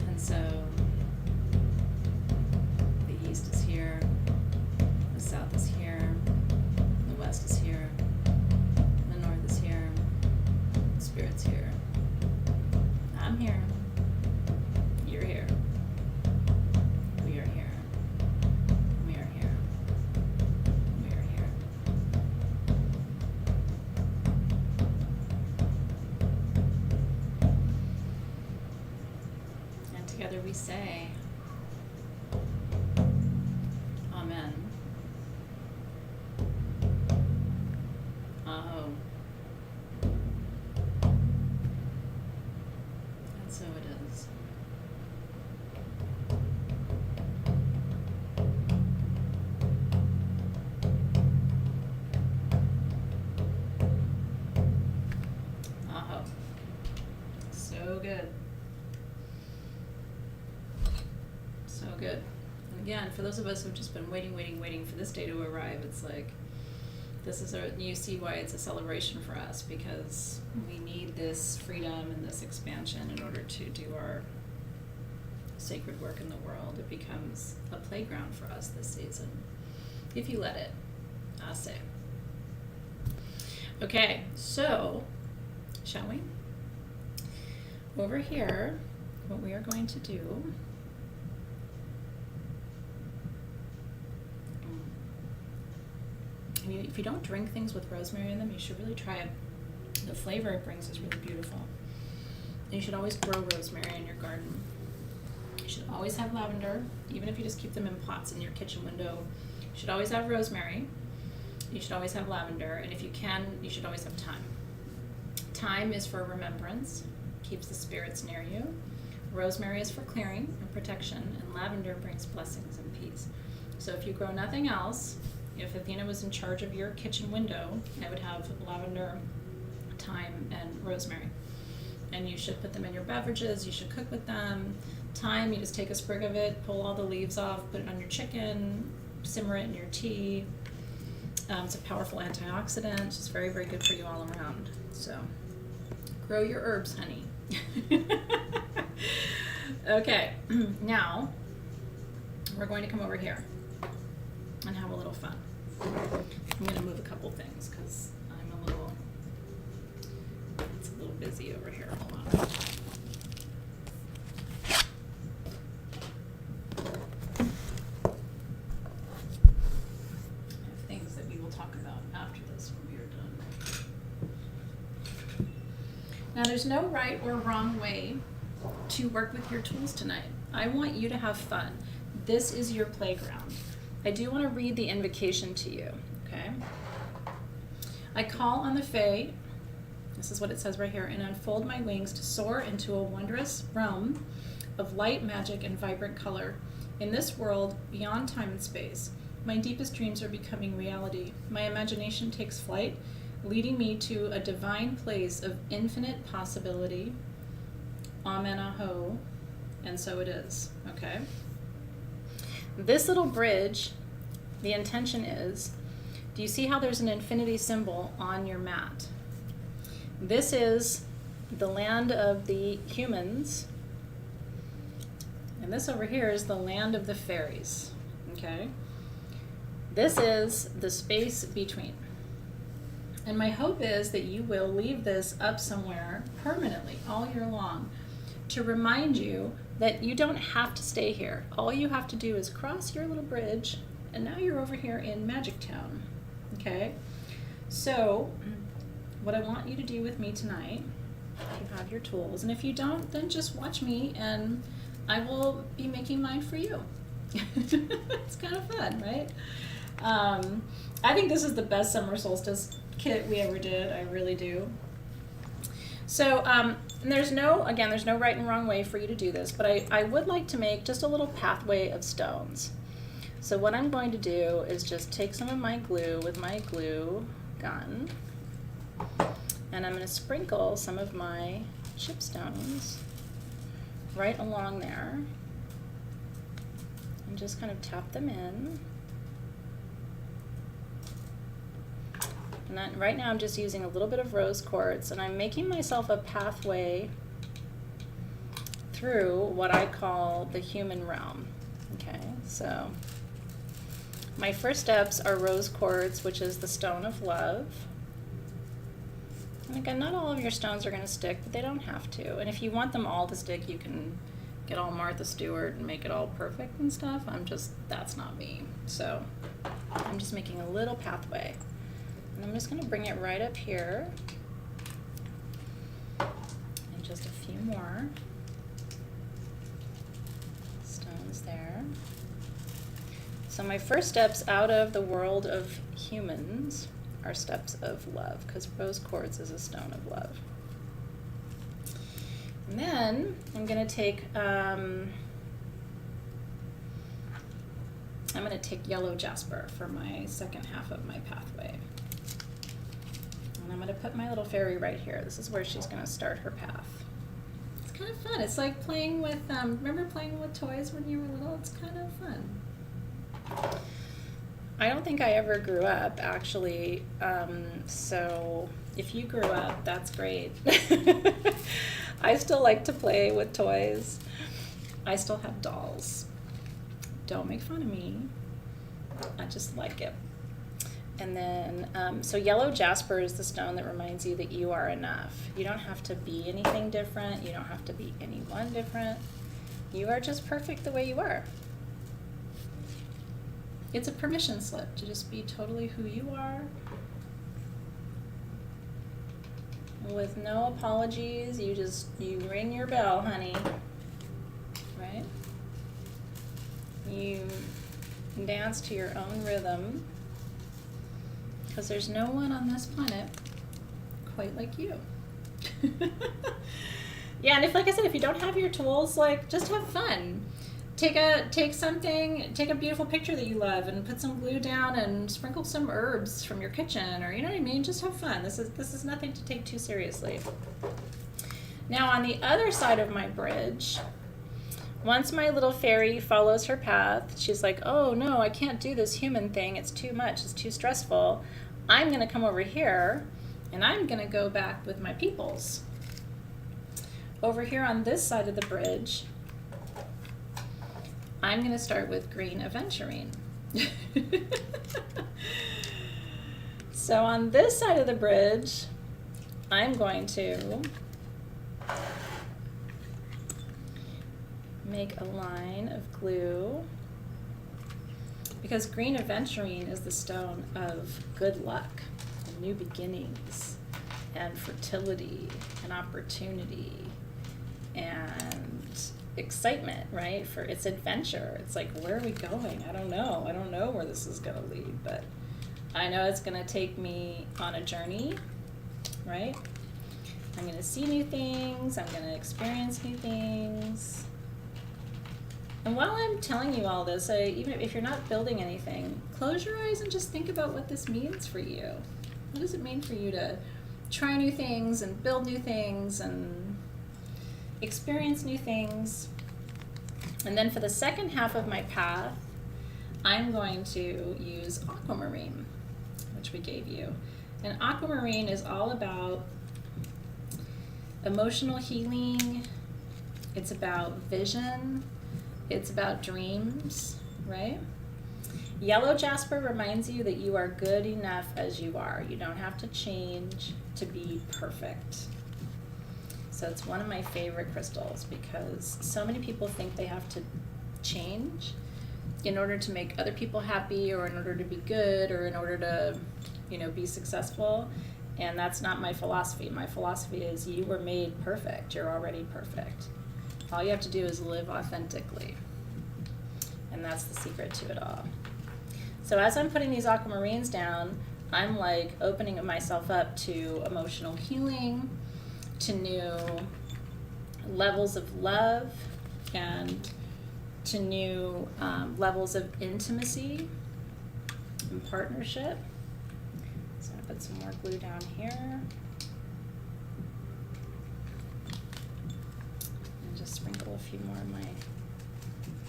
And so, the east is here, the south is here, the west is here, the north is here, Spirit's here. I'm here. You're here. We are here. We are here. We are here. And together we say, Amen. Aho. So it is. So good. So good. And again, for those of us who've just been waiting for this day to arrive, it's like, this is you see why it's a celebration for us, because we need this freedom and this expansion in order to do our sacred work in the world. It becomes a playground for us this season, if you let it, I say. Okay, so, shall we? Over here, what we are going to do, if you don't drink things with rosemary in them, you should really try it. The flavor it brings is really beautiful. And you should always grow rosemary in your garden. You should always have lavender, even if you just keep them in pots in your kitchen window. You should always have rosemary. You should always have lavender, and if you can, you should always have thyme. Thyme is for remembrance, keeps the spirits near you. Rosemary is for clearing and protection, and lavender brings blessings and peace. So if you grow nothing else, if Athena was in charge of your kitchen window, I would have lavender, thyme, and rosemary. And you should put them in your beverages, you should cook with them. Thyme, you just take a sprig of it, pull all the leaves off, put it on your chicken, simmer it in your tea. It's a powerful antioxidant, it's just very, very good for you all around. So, grow your herbs, honey. Okay, now, we're going to come over here and have a little fun. I'm going to move a couple things because it's a little busy over here. Hold on. I have things that we will talk about after this when we are done. Now, there's no right or wrong way to work with your tools tonight. I want you to have fun. This is your playground. I do want to read the invocation to you, okay? I call on the Fae, this is what it says right here, and unfold my wings to soar into a wondrous realm of light, magic, and vibrant color. In this world, beyond time and space, my deepest dreams are becoming reality. My imagination takes flight, leading me to a divine place of infinite possibility. Amen, aho, and so it is, okay? This little bridge, the intention is, do you see how there's an infinity symbol on your mat? This is the land of the humans, and this over here is the land of the fairies, okay? This is the space between. And my hope is that you will leave this up somewhere permanently all year long to remind you that you don't have to stay here. All you have to do is cross your little bridge, and now you're over here in Magic Town, okay? So what I want you to do with me tonight, if you have your tools, and if you don't, then just watch me and I will be making mine for you. It's kind of fun, right? I think this is the best summer solstice kit we ever did. I really do. So and there's no right and wrong way for you to do this, but I would like to make just a little pathway of stones. So what I'm going to do is just take some of my glue with my glue gun, and I'm going to sprinkle some of my chipstones right along there and just kind of tap them in. And then right now I'm just using a little bit of rose quartz, and I'm making myself a pathway through what I call the human realm. Okay, so my first steps are rose quartz, which is the stone of love. And again, not all of your stones are going to stick, but they don't have to. And if you want them all to stick, you can get all Martha Stewart and make it all perfect and stuff. That's not me. So I'm just making a little pathway. And I'm just going to bring it right up here. And just a few more stones there. So my first steps out of the world of humans are steps of love, because rose quartz is a stone of love. And then I'm going to take yellow jasper for my second half of my pathway. And I'm going to put my little fairy right here. This is where she's going to start her path. It's kind of fun. It's like playing with, remember playing with toys when you were little? It's kind of fun. I don't think I ever grew up, actually, so if you grew up, that's great. I still like to play with toys. I still have dolls. Don't make fun of me. I just like it. And then, so yellow jasper is the stone that reminds you that you are enough. You don't have to be anything different. You don't have to be anyone different. You are just perfect the way you are. It's a permission slip to just be totally who you are, with no apologies. You ring your bell, honey, right? You dance to your own rhythm, because there's no one on this planet quite like you. Yeah, and like I said, if you don't have your tools, like, just have fun. Take a beautiful picture that you love and put some glue down and sprinkle some herbs from your kitchen, or you know what I mean, just have fun. This is nothing to take too seriously. Now on the other side of my bridge, once my little fairy follows her path, she's like, oh no, I can't do this human thing, it's too much, it's too stressful. I'm gonna come over here and I'm gonna go back with my peoples. Over here on this side of the bridge, I'm going to start with green Aventurine. So on this side of the bridge, I'm going to make a line of glue, because green Aventurine is the stone of good luck and new beginnings and fertility and opportunity and excitement, right? For its adventure. It's like, where are we going? I don't know where this is going to lead, but I know it's going to take me on a journey, right? I'm going to see new things. I'm going to experience new things. And while I'm telling you all this, even if you're not building anything, close your eyes and just think about what this means for you. What does it mean for you to try new things and build new things and experience new things? And then for the second half of my path, I'm going to use aquamarine, which we gave you. And aquamarine is all about emotional healing. It's about vision. It's about dreams, right? Yellow jasper reminds you that you are good enough as you are. You don't have to change to be perfect. So it's one of my favorite crystals, because so many people think they have to change in order to make other people happy, or in order to be good, or in order to be successful. And that's not my philosophy. My philosophy is you were made perfect. You're already perfect. All you have to do is live authentically. And that's the secret to it all. So as I'm putting these aquamarines down, I'm like opening myself up to emotional healing, to new levels of love, and to new levels of intimacy and partnership. So I'm gonna put some more glue down here. And just sprinkle a few more of my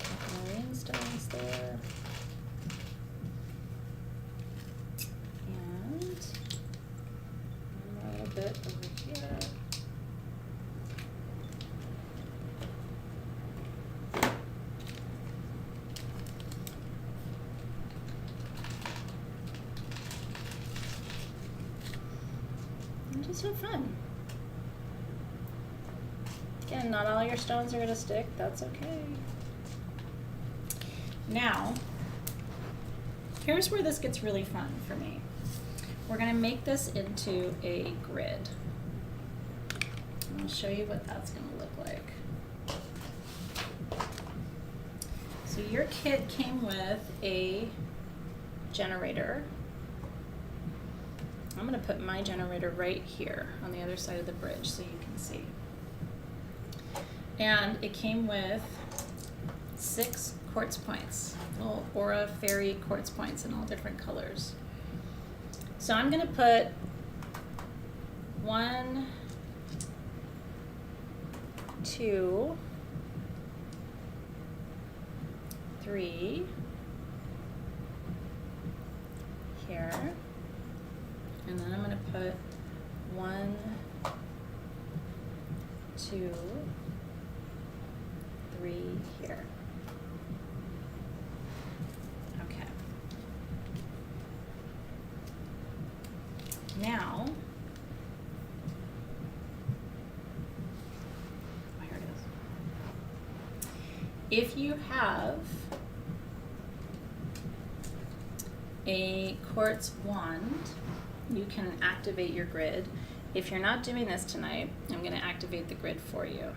aquamarine stones there. And one more little bit over here. Just have fun. Again, not all your stones are going to stick. That's okay. Now, here's where this gets really fun for me. We're going to make this into a grid. I'll show you what that's going to look like. So your kit came with a generator. I'm going to put my generator right here on the other side of the bridge so you can see. And it came with 6 quartz points, little aura fairy quartz points in all different colors. So I'm going to put 1, 2, 3 here. And then I'm going to put 1, 2, 3 here. Okay. Now, here it is. If you have a quartz wand, you can activate your grid. If you're not doing this tonight, I'm going to activate the grid for you.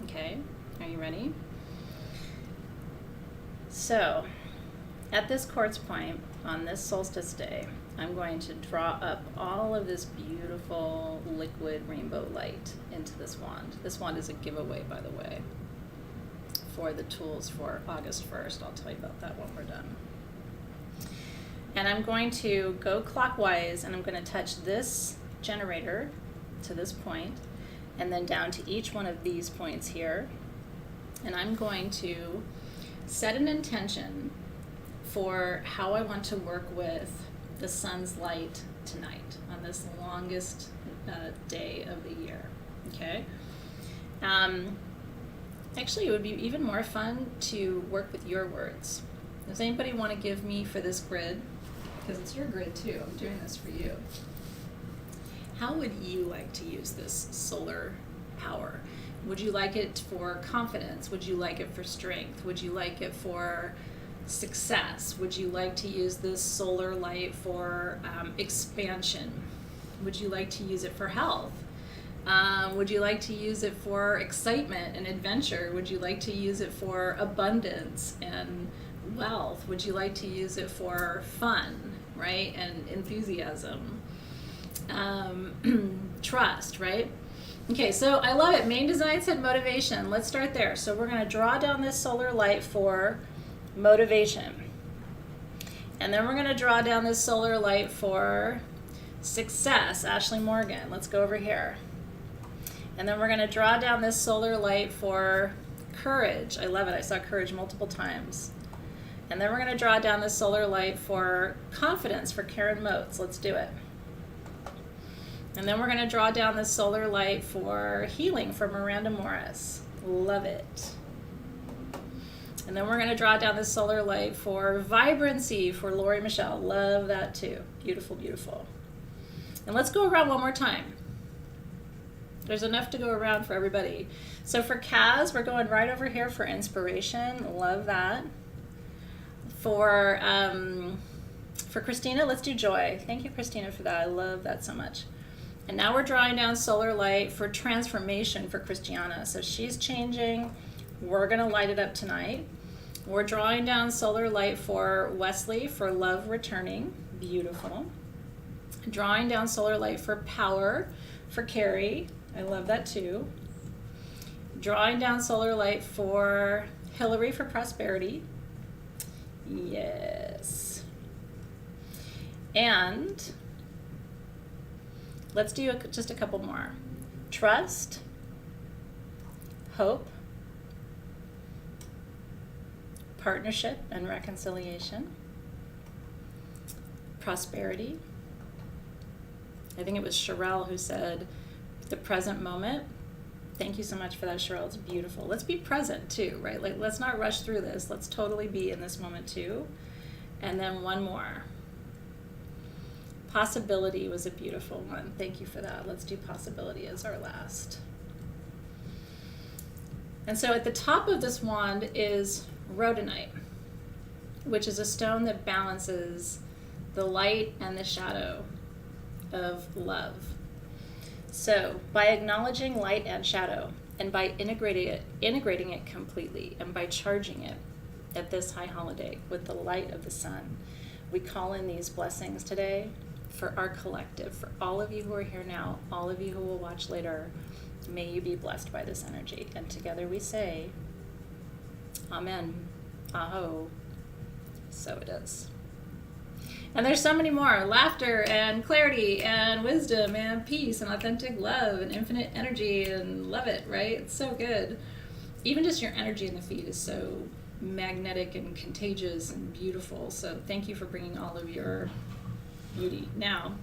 Okay, are you ready? So, at this quartz point, on this solstice day, I'm going to draw up all of this beautiful liquid rainbow light into this wand. This wand is a giveaway, by the way, for the tools for August 1st. I'll tell you about that when we're done. And I'm going to go clockwise, and I'm going to touch this generator to this point, and then down to each one of these points here. And I'm going to set an intention for how I want to work with the sun's light tonight on this longest day of the year, okay? Actually, it would be even more fun to work with your words. Does anybody want to give me for this grid? Because it's your grid too, I'm doing this for you. How would you like to use this solar power? Would you like it for confidence? Would you like it for strength? Would you like it for success? Would you like to use this solar light for expansion? Would you like to use it for health? Would you like to use it for excitement and adventure? Would you like to use it for abundance and wealth? Would you like to use it for fun, right? And enthusiasm, trust, right? Okay, so I love it. Main design said motivation. Let's start there. So we're going to draw down this solar light for motivation. And then we're going to draw down this solar light for success. Ashley Morgan, let's go over here. And then we're going to draw down this solar light for courage. I love it. I saw courage multiple times. And then we're going to draw down this solar light for confidence for Karen Motes. Let's do it. And then we're going to draw down this solar light for healing for Miranda Morris. Love it. And then we're going to draw down this solar light for vibrancy for Lori Michelle. Love that too. Beautiful, beautiful. And let's go around one more time. There's enough to go around for everybody. So for Kaz, we're going right over here for inspiration. Love that. For For Christina, let's do joy. Thank you, Christina, for that. I love that so much. And now we're drawing down solar light for transformation for Christiana. So she's changing. We're going to light it up tonight. We're drawing down solar light for Wesley for love returning. Beautiful. Drawing down solar light for power for Carrie. I love that too. Drawing down solar light for Hillary for prosperity. Yes. And let's do just a couple more. Trust, hope, partnership and reconciliation, prosperity. I think it was Sherelle who said the present moment. Thank you so much for that, Cheryl. It's beautiful. Let's be present too, right? Like, let's not rush through this. Let's totally be in this moment too. And then one more. Possibility was a beautiful one. Thank you for that. Let's do possibility as our last. And so at the top of this wand is rhodonite, which is a stone that balances the light and the shadow of love. So by acknowledging light and shadow, and by integrating it completely, and by charging it at this high holiday with the light of the sun, we call in these blessings today for our collective, for all of you who are here now, all of you who will watch later. May you be blessed by this energy. And together we say, Amen, Aho, so it is. And there's so many more. Laughter and clarity and wisdom and peace and authentic love and infinite energy, and love it, right? It's so good. Even just your energy in the feed is so magnetic and contagious and beautiful. So thank you for bringing all of your beauty. Now,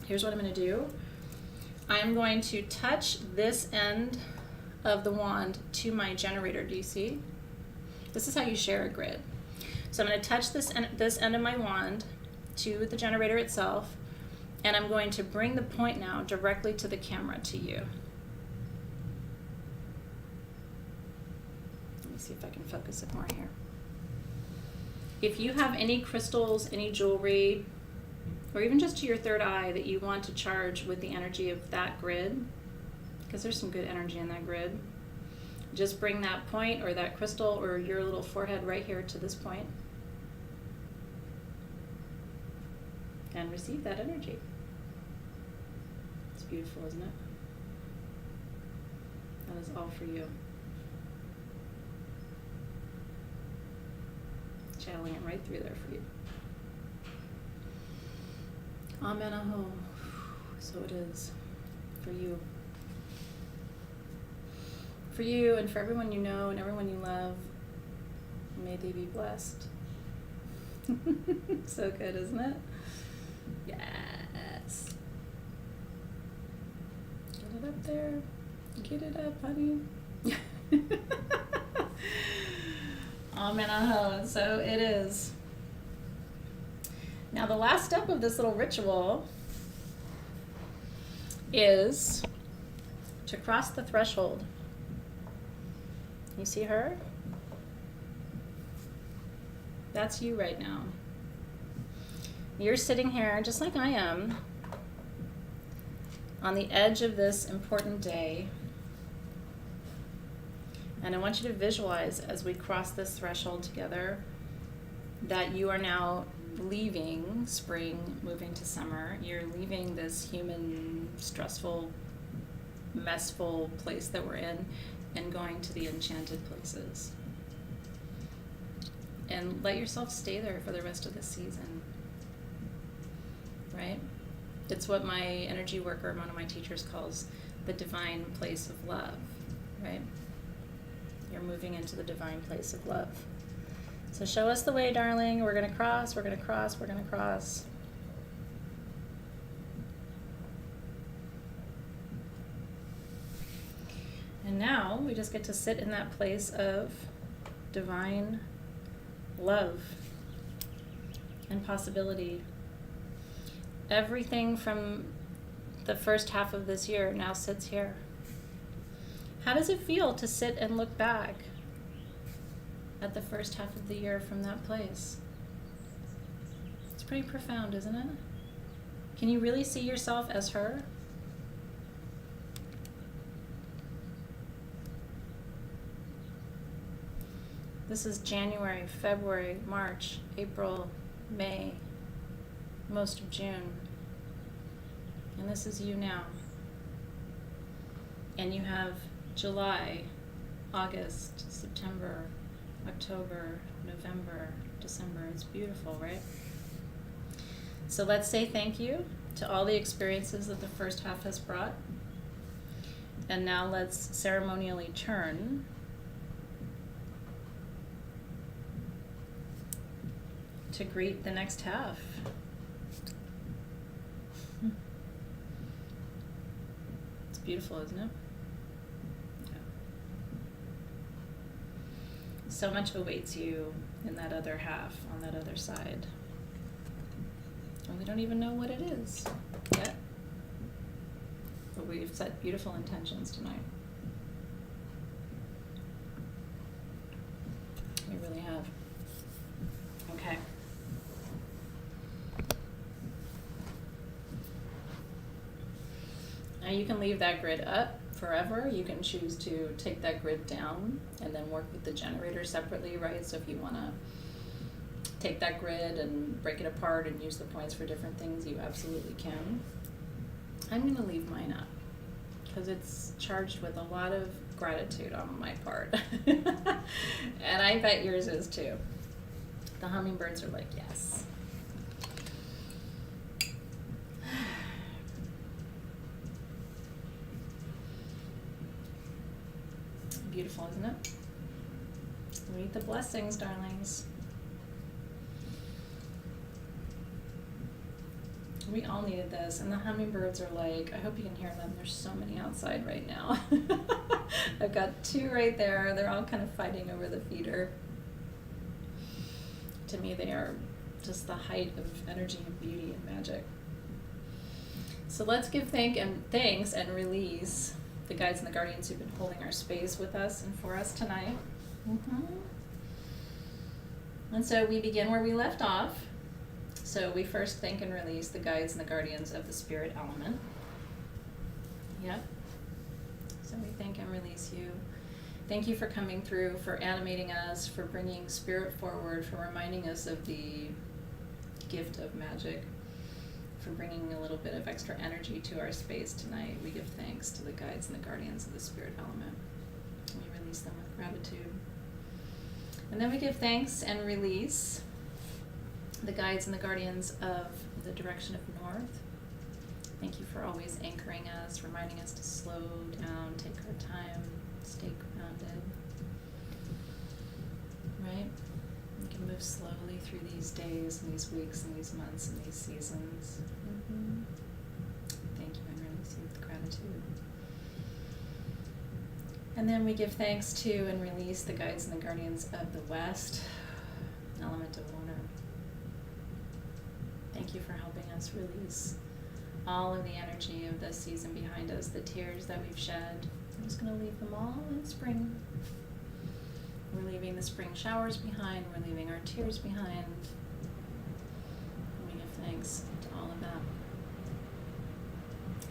here's what I'm going to do. I'm going to touch this end of the wand to my generator. Do you see? This is how you share a grid. So I'm going to touch this end of my wand to the generator itself, and I'm going to bring the point now directly to the camera, to you. Let me see if I can focus it more here. If you have any crystals, any jewelry, or even just to your third eye that you want to charge with the energy of that grid, because there's some good energy in that grid, just bring that point or that crystal or your little forehead right here to this point and receive that energy. It's beautiful, isn't it? That is all for you. Channeling it right through there for you. Amen, Aho. So it is for you. For you and for everyone you know and everyone you love. May they be blessed. So good, isn't it? Yes. Get it up there. Get it up, honey. Amen, Aho. So it is. Now the last step of this little ritual is to cross the threshold. You see her? That's you right now. You're sitting here just like I am on the edge of this important day. And I want you to visualize as we cross this threshold together that you are now leaving spring, moving to summer. You're leaving this human, stressful, messful place that we're in and going to the enchanted places. And let yourself stay there for the rest of the season, right? It's what my energy worker, one of my teachers, calls the divine place of love, right? You're moving into the divine place of love. So show us the way, darling. We're going to cross, we're going to cross, we're going to cross. And now we just get to sit in that place of divine love and possibility. Everything from the first half of this year now sits here. How does it feel to sit and look back at the first half of the year from that place? It's pretty profound, isn't it? Can you really see yourself as her? This is January, February, March, April, May, most of June. And this is you now. And you have July, August, September, October, November, December. It's beautiful, right? So let's say thank you to all the experiences that the first half has brought. And now let's ceremonially turn to greet the next half. It's beautiful, isn't it? Yeah. So much awaits you in that other half, on that other side. And we don't even know what it is yet. But we've set beautiful intentions tonight. We really have. Okay. Now you can leave that grid up forever. You can choose to take that grid down and then work with the generator separately, right? So if you want to take that grid and break it apart and use the points for different things, you absolutely can. I'm going to leave mine up because it's charged with a lot of gratitude on my part. And I bet yours is too. The hummingbirds are like, yes. Beautiful, isn't it? Read the blessings, darlings. We all needed this, and the hummingbirds are like, I hope you can hear them. There's so many outside right now. I've got two right there. They're all kind of fighting over the feeder. To me, they are just the height of energy and beauty and magic. So let's give thanks and release the guides and the guardians who've been holding our space with us and for us tonight. And so we begin where we left off. So we first thank and release the guides and the guardians of the spirit element. Yep. So we thank and release you. Thank you for coming through, for animating us, for bringing spirit forward, for reminding us of the gift of magic, for bringing a little bit of extra energy to our space tonight. We give thanks to the guides and the guardians of the spirit element. We release them with gratitude. And then we give thanks and release the guides and the guardians of the direction of north. Thank you for always anchoring us, reminding us to slow down, take our time, stay grounded. Right? We can move slowly through these days and these weeks and these months and these seasons. Thank you, and release you with gratitude. And then we give thanks to and release the guides and the guardians of the west, element of lunar. Thank you for helping us release all of the energy of this season behind us, the tears that we've shed. I'm just going to leave them all in spring. We're leaving the spring showers behind. We're leaving our tears behind. And we give thanks to all of that.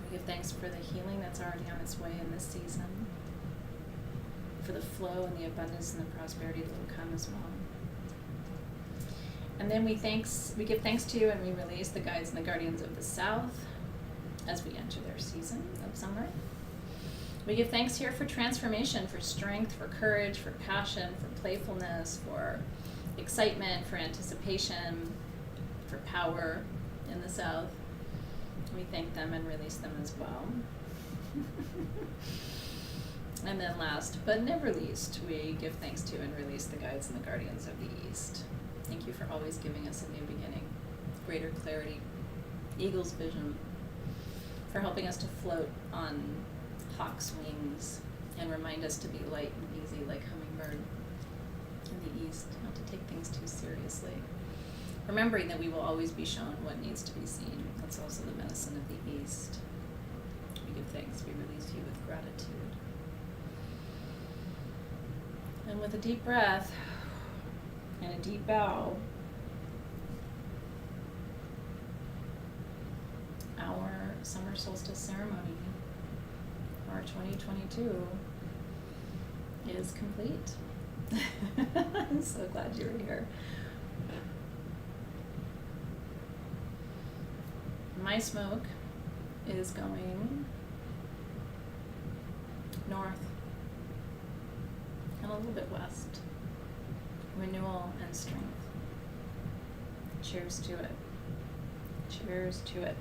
We give thanks for the healing that's already on its way in this season, for the flow and the abundance and the prosperity that will come as well. And then we give thanks to and we release the guides and the guardians of the south as we enter their season of summer. We give thanks here for transformation, for strength, for courage, for passion, for playfulness, for excitement, for anticipation, for power in the south. We thank them and release them as well. And then last but never least, we give thanks to and release the guides and the guardians of the east. Thank you for always giving us a new beginning, greater clarity, eagle's vision, for helping us to float on hawk's wings and remind us to be light and easy like hummingbird in the east, not to take things too seriously. Remembering that we will always be shown what needs to be seen. That's also the medicine of the east. We give thanks, we release you with gratitude. And with a deep breath and a deep bow, summer solstice ceremony for 2022 is complete. I'm so glad you were here. My smoke is going north and a little bit west. Renewal and strength. Cheers to it. Cheers to it.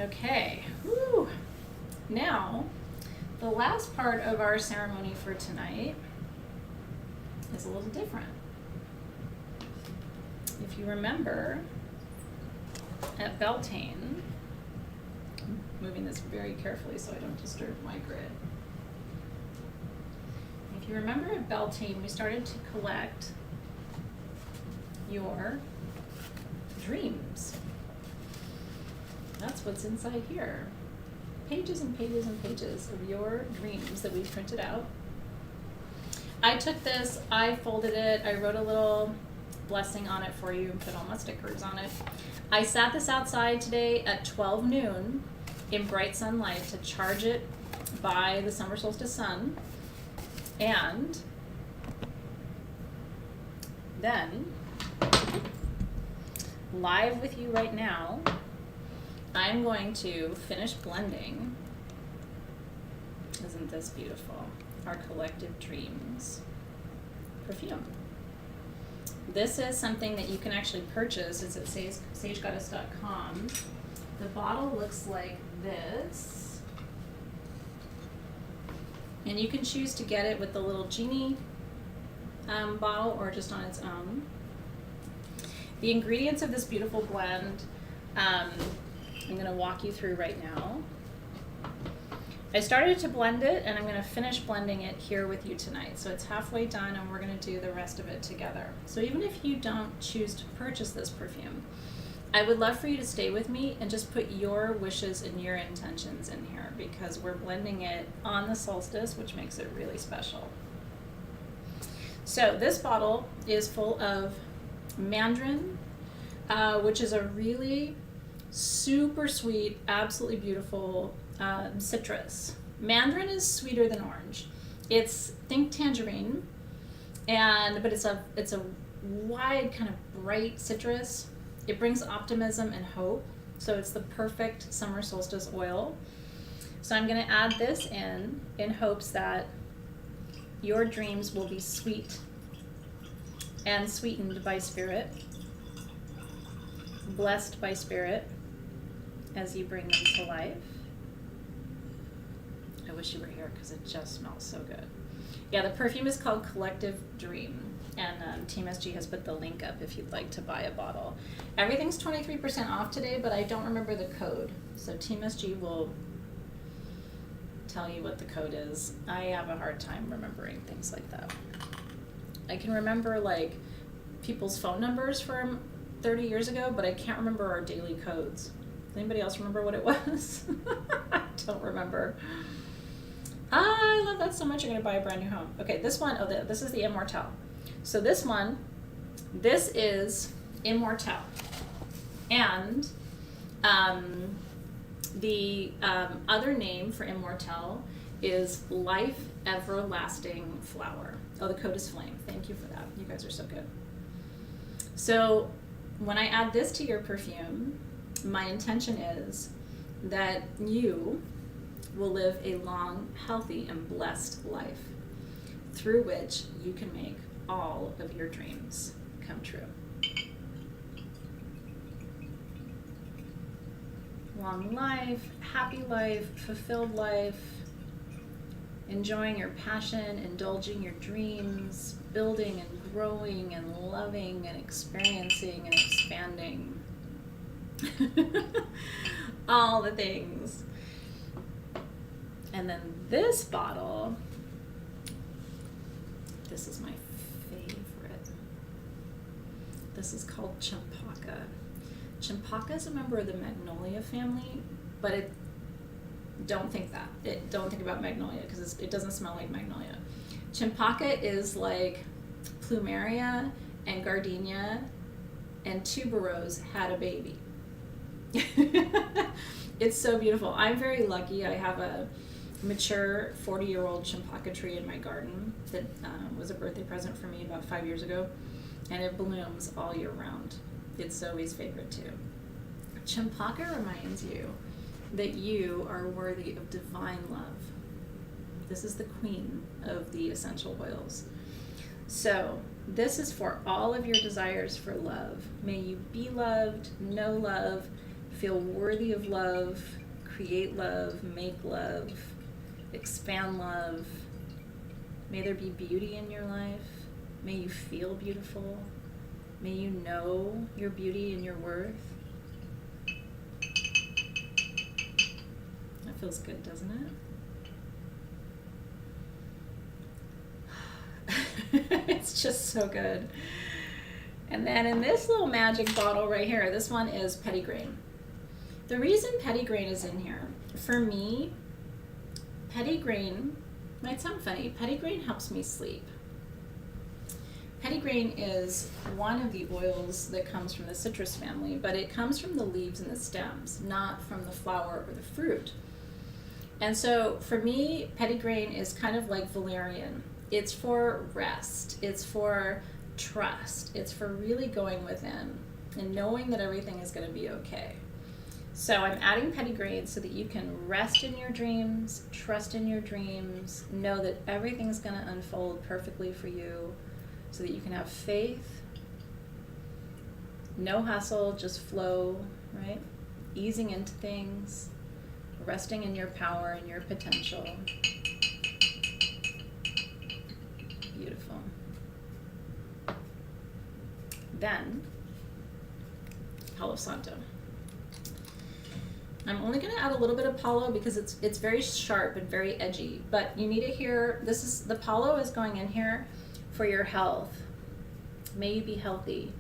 Okay. Woo. Now, the last part of our ceremony for tonight is a little different. If you remember, at Beltane, I'm moving this very carefully so I don't disturb my grid. If you remember at Beltane, we started to collect your dreams. That's what's inside here. Pages and pages and pages of your dreams that we printed out. I took this, I folded it, I wrote a little blessing on it for you and put all my stickers on it. I sat this outside today at 12 noon in bright sunlight to charge it by the summer solstice sun. And then, live with you right now, I'm going to finish blending. Isn't this beautiful? Our collective dreams perfume. This is something that you can actually purchase. It's at sagegoddess.com. The bottle looks like this. And you can choose to get it with the little genie bottle or just on its own. The ingredients of this beautiful blend, I'm going to walk you through right now. I started to blend it and I'm going to finish blending it here with you tonight. So it's halfway done and we're going to do the rest of it together. So even if you don't choose to purchase this perfume, I would love for you to stay with me and just put your wishes and your intentions in here because we're blending it on the solstice, which makes it really special. So this bottle is full of mandarin, which is a really super sweet, absolutely beautiful citrus. Mandarin is sweeter than orange. Think tangerine, but it's a wide kind of bright citrus. It brings optimism and hope. So it's the perfect summer solstice oil. So I'm going to add this in hopes that your dreams will be sweet and sweetened by spirit, blessed by spirit as you bring them to life. I wish you were here because it just smells so good. Yeah, the perfume is called Collective Dream, and Team SG has put the link up if you'd like to buy a bottle. Everything's 23% off today, but I don't remember the code, so Team SG will tell you what the code is. I have a hard time remembering things like that. I can remember like people's phone numbers from 30 years ago, but I can't remember our daily codes. Does anybody else remember what it was? I don't remember. I love that so much. You're going to buy a brand new home. Okay, this one, this is the Immortelle. So this is Immortelle. And the other name for Immortelle is Life Everlasting Flower. Oh, the code is flame. Thank you for that. You guys are so good. So when I add this to your perfume, my intention is that you will live a long, healthy, and blessed life through which you can make all of your dreams come true. Long life, happy life, fulfilled life, enjoying your passion, indulging your dreams, building and growing and loving and experiencing and expanding. All the things. And then this bottle, this is my favorite. This is called Champaka. Champaka is a member of the magnolia family, but don't think about magnolia because it doesn't smell like magnolia. Champaka is like plumeria and gardenia and tuberose had a baby. It's so beautiful. I'm very lucky. I have a mature 40-year-old champaka tree in my garden that was a birthday present for me about 5 years ago, and it blooms all year round. It's Zoe's favorite too. Champaka reminds you that you are worthy of divine love. This is the queen of the essential oils. So this is for all of your desires for love. May you be loved, know love, feel worthy of love, create love, make love, expand love. May there be beauty in your life. May you feel beautiful. May you know your beauty and your worth. That feels good, doesn't it? It's just so good. And then in this little magic bottle right here, this one is petitgrain. The reason petitgrain is in here, for me, petitgrain, might sound funny, petitgrain helps me sleep. Petitgrain is one of the oils that comes from the citrus family, but it comes from the leaves and the stems, not from the flower or the fruit. And so for me, petitgrain is kind of like valerian. It's for rest, it's for trust, it's for really going within and knowing that everything is going to be okay. So I'm adding petitgrain so that you can rest in your dreams, trust in your dreams, know that everything's going to unfold perfectly for you, so that you can have faith, no hustle, just flow, right? Easing into things, resting in your power and your potential. Beautiful. Then, Palo Santo. I'm only going to add a little bit of Palo because it's very sharp and very edgy, but you need to hear, this is, the Palo is going in here for your health. May you be healthy.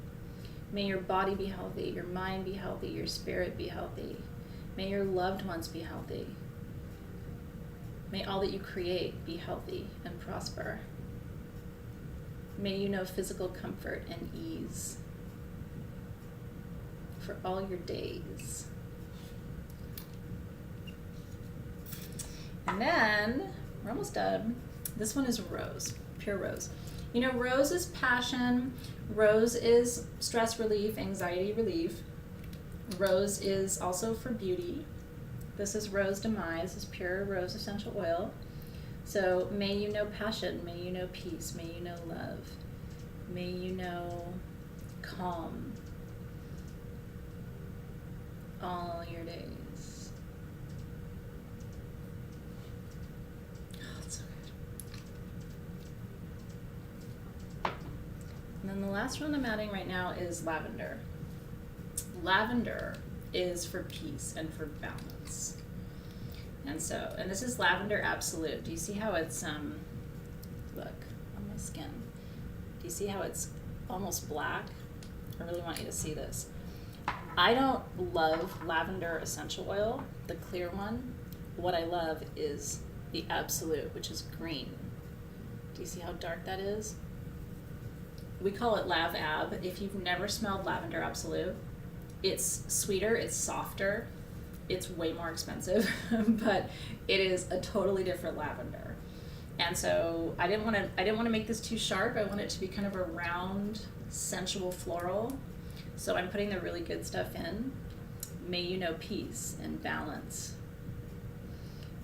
May your body be healthy, your mind be healthy, your spirit be healthy. May your loved ones be healthy. May all that you create be healthy and prosper. May you know physical comfort and ease for all your days. And then, we're almost done. This one is rose, pure rose. You know, rose is passion, rose is stress relief, anxiety relief. Rose is also for beauty. This is Rose Demise, this is pure rose essential oil. So may you know passion, may you know peace, may you know love, may you know calm all your days. Oh, it's so good. And then the last one I'm adding right now is lavender. Lavender is for peace and for balance. And this is Lavender Absolute. Do you see how it's, look on my skin. Do you see how it's almost black? I really want you to see this. I don't love lavender essential oil, the clear one. What I love is the Absolute, which is green. Do you see how dark that is? We call it Lav Ab. If you've never smelled Lavender Absolute, it's sweeter, it's softer, it's way more expensive, but it is a totally different lavender. And so I didn't want to make this too sharp. I want it to be kind of a round, sensual floral. So I'm putting the really good stuff in. May you know peace and balance.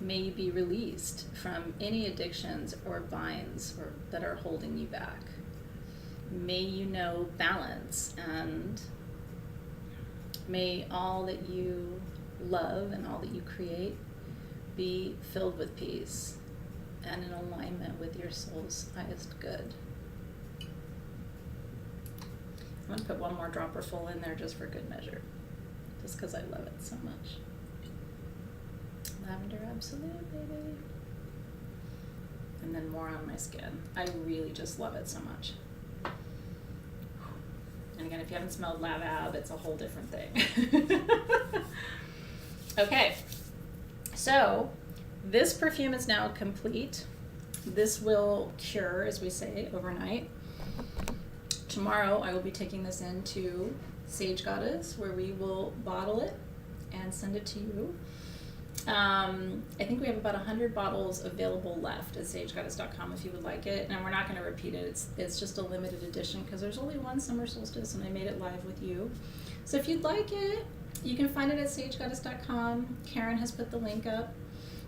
May you be released from any addictions or binds that are holding you back. May you know balance, and may all that you love and all that you create be filled with peace and in alignment with your soul's highest good. I'm going to put one more dropper full in there just for good measure, just because I love it so much. Lavender Absolute, baby. And then more on my skin. I really just love it so much. And again, if you haven't smelled Lav Ab, it's a whole different thing. Okay, so this perfume is now complete. This will cure, as we say, overnight. Tomorrow I will be taking this into Sage Goddess, where we will bottle it and send it to you. I think we have about 100 bottles available left at sagegoddess.com if you would like it, and we're not going to repeat it. It's just a limited edition because there's only one summer solstice and I made it live with you. So if you'd like it, you can find it at sagegoddess.com. Karen has put the link up.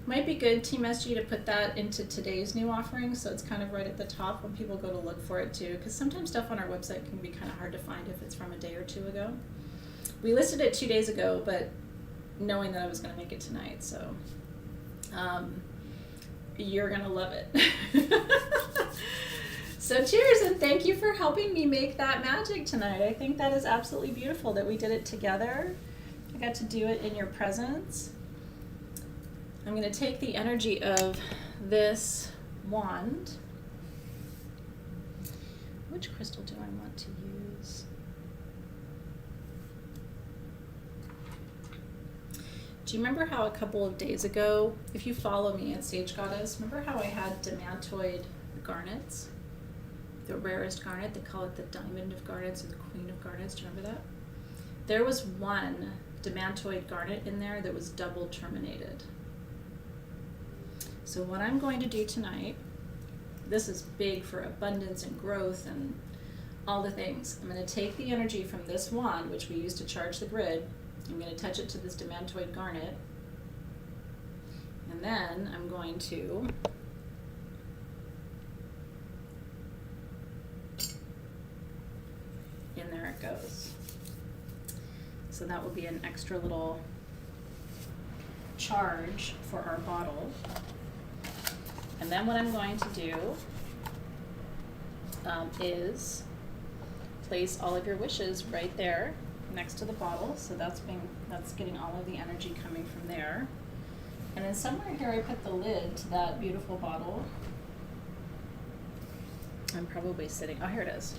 Might be good, Team SG, to put that into today's new offering, so it's kind of right at the top when people go to look for it too, because sometimes stuff on our website can be kind of hard to find if it's from a day or two ago. We listed it 2 days ago, but knowing that I was going to make it tonight, so you're going to love it. So cheers, and thank you for helping me make that magic tonight. I think that is absolutely beautiful that we did it together. I got to do it in your presence. I'm going to take the energy of this wand. Which crystal do I want to use? Do you remember how a couple of days ago, if you follow me at Sage Goddess, remember how I had demantoid garnets? The rarest garnet, they call it the diamond of garnets or the queen of garnets. Do you remember that? There was one demantoid garnet in there that was double terminated. So what I'm going to do tonight, this is big for abundance and growth and all the things. I'm going to take the energy from this wand, which we use to charge the grid. I'm going to touch it to this demantoid garnet. And then I'm going to and there it goes. So that will be an extra little charge for our bottle. And then what I'm going to do is place all of your wishes right there next to the bottle. So that's getting all of the energy coming from there. And then somewhere here I put the lid to that beautiful bottle. I'm probably sitting, oh, here it is.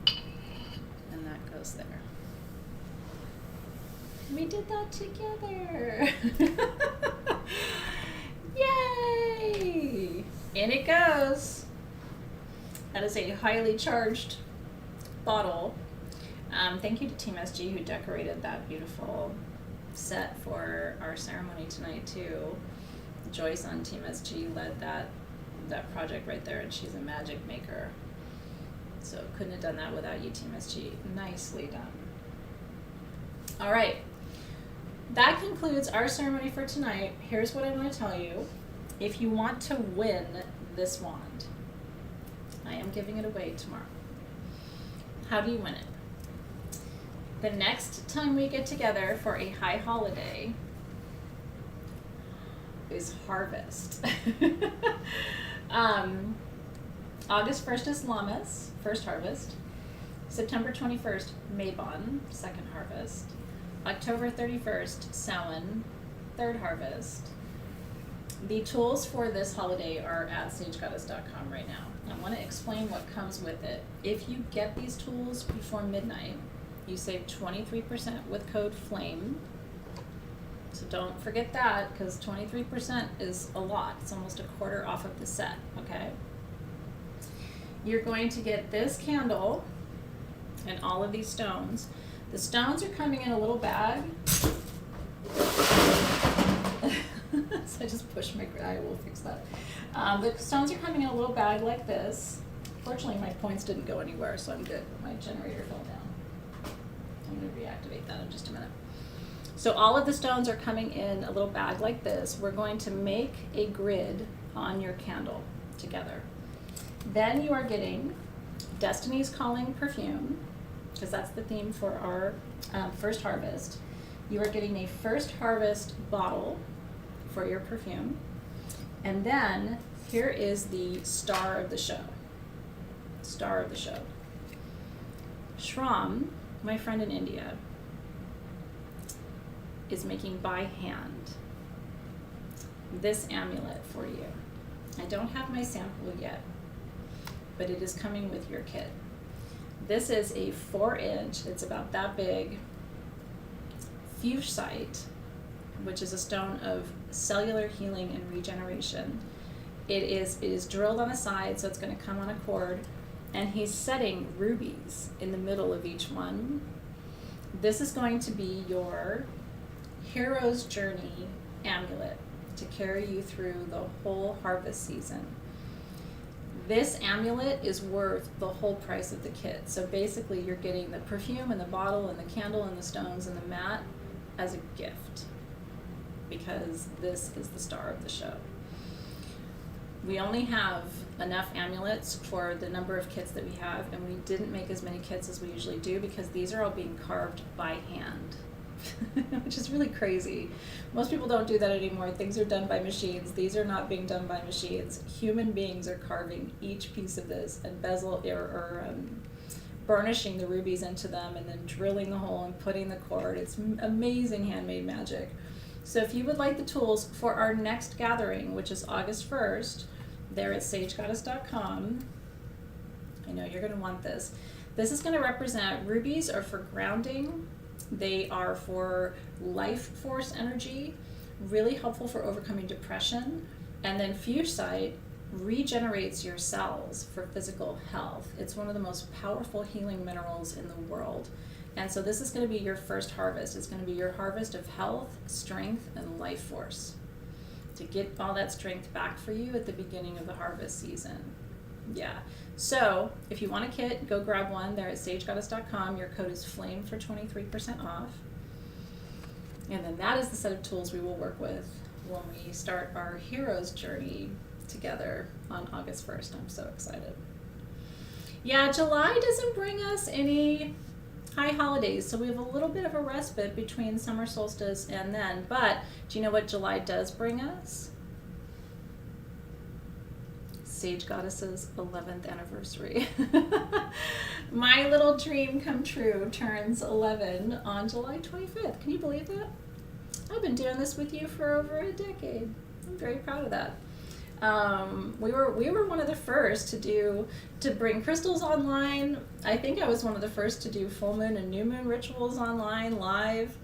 And that goes there. We did that together. Yay! In it goes. That is a highly charged bottle. Thank you to Team SG who decorated that beautiful set for our ceremony tonight too. Joyce on Team SG led that project right there, and she's a magic maker. So couldn't have done that without you, Team SG. Nicely done. All right. That concludes our ceremony for tonight. Here's what I want to tell you. If you want to win this wand, I am giving it away tomorrow. How do you win it? The next time we get together for a high holiday is harvest. August 1st is Lammas, first harvest. September 21st, Mabon, second harvest. October 31st, Samhain, third harvest. The tools for this holiday are at sagegoddess.com right now. I want to explain what comes with it. If you get these tools before midnight, you save 23% with code FLAME. So don't forget that, because 23% is a lot. It's almost a quarter off of the set, okay? You're going to get this candle and all of these stones. The stones are coming in a little bag. So I just pushed my, I will fix that. The stones are coming in a little bag like this. Fortunately, my points didn't go anywhere, so I'm good. My generator fell down. I'm going to reactivate that in just a minute. So all of the stones are coming in a little bag like this. We're going to make a grid on your candle together. Then you are getting Destiny's Calling perfume, because that's the theme for our first harvest. You are getting a first harvest bottle for your perfume. And then here is the star of the show. Star of the show. Shram, my friend in India, is making by hand this amulet for you. I don't have my sample yet, but it is coming with your kit. This is a 4-inch, it's about that big, fuchsite, which is a stone of cellular healing and regeneration. It is drilled on the side, so it's going to come on a cord, and he's setting rubies in the middle of each one. This is going to be your Hero's Journey amulet to carry you through the whole harvest season. This amulet is worth the whole price of the kit. So basically you're getting the perfume and the bottle and the candle and the stones and the mat as a gift, because this is the star of the show. We only have enough amulets for the number of kits that we have, and we didn't make as many kits as we usually do because these are all being carved by hand, which is really crazy. Most people don't do that anymore. Things are done by machines. These are not being done by machines. Human beings are carving each piece of this and burnishing the rubies into them and then drilling the hole and putting the cord. It's amazing handmade magic. So if you would like the tools for our next gathering, which is August 1st, there at sagegoddess.com, I know you're going to want this. This is going to represent, rubies are for grounding. They are for life force energy, really helpful for overcoming depression. And then fusite regenerates your cells for physical health. It's one of the most powerful healing minerals in the world. And so this is going to be your first harvest. It's going to be your harvest of health, strength, and life force to get all that strength back for you at the beginning of the harvest season. Yeah. So if you want a kit, go grab one. They're at sagegoddess.com. Your code is FLAME for 23% off. And then that is the set of tools we will work with when we start our hero's journey together on August 1st. I'm so excited. Yeah, July doesn't bring us any high holidays, so we have a little bit of a respite between summer solstice and then. But do you know what July does bring us? Sage Goddess's 11th anniversary. My little dream come true turns 11 on July 25th. Can you believe that? I've been doing this with you for over a decade. I'm very proud of that. We were one of the first to bring crystals online. I think I was one of the first to do full moon and new moon rituals online live.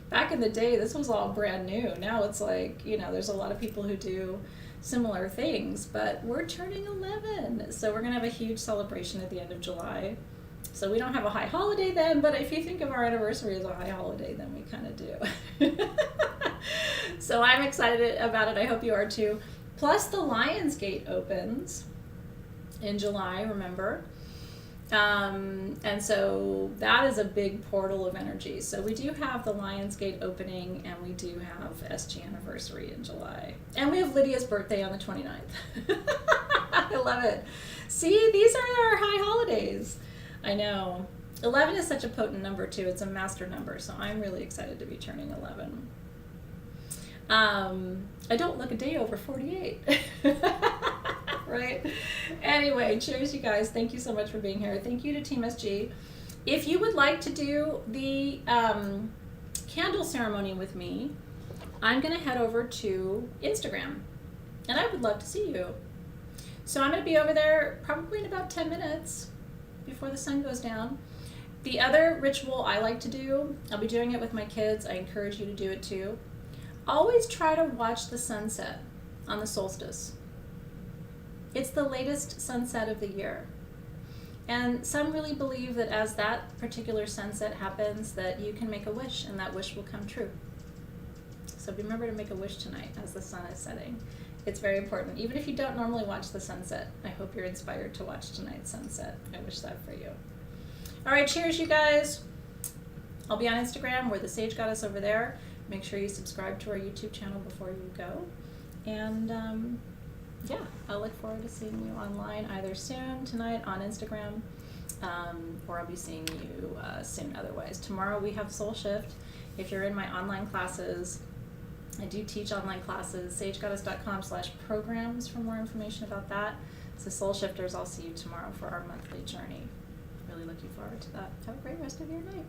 Back in the day, this was all brand new. Now it's like, there's a lot of people who do similar things, but we're turning 11. So we're gonna have a huge celebration at the end of July. So we don't have a high holiday then, but if you think of our anniversary as a high holiday, then we kind of do. So I'm excited about it. I hope you are too. Plus the Lion's Gate opens in July, remember? And so that is a big portal of energy. So we do have the Lion's Gate opening, and we do have SG anniversary in July. And we have Lydia's birthday on the 29th. I love it. See, these are our high holidays. I know. 11 is such a potent number too. It's a master number, so I'm really excited to be turning 11. I don't look a day over 48. Right? Anyway, cheers, you guys. Thank you so much for being here. Thank you to Team SG. If you would like to do the candle ceremony with me, I'm going to head over to Instagram, and I would love to see you. So I'm going to be over there probably in about 10 minutes before the sun goes down. The other ritual I like to do, I'll be doing it with my kids. I encourage you to do it too. Always try to watch the sunset on the solstice. It's the latest sunset of the year. And some really believe that as that particular sunset happens, that you can make a wish and that wish will come true. So remember to make a wish tonight as the sun is setting. It's very important. Even if you don't normally watch the sunset, I hope you're inspired to watch tonight's sunset. I wish that for you. All right, cheers, you guys. I'll be on Instagram. We're the Sage Goddess over there. Make sure you subscribe to our YouTube channel before you go. And yeah, I'll look forward to seeing you online either soon, tonight on Instagram, or I'll be seeing you soon otherwise. Tomorrow we have Soul Shift. If you're in my online classes, I do teach online classes, sagegoddess.com/programs for more information about that. So Soul Shifters, I'll see you tomorrow for our monthly journey. Really looking forward to that. Have a great rest of your night.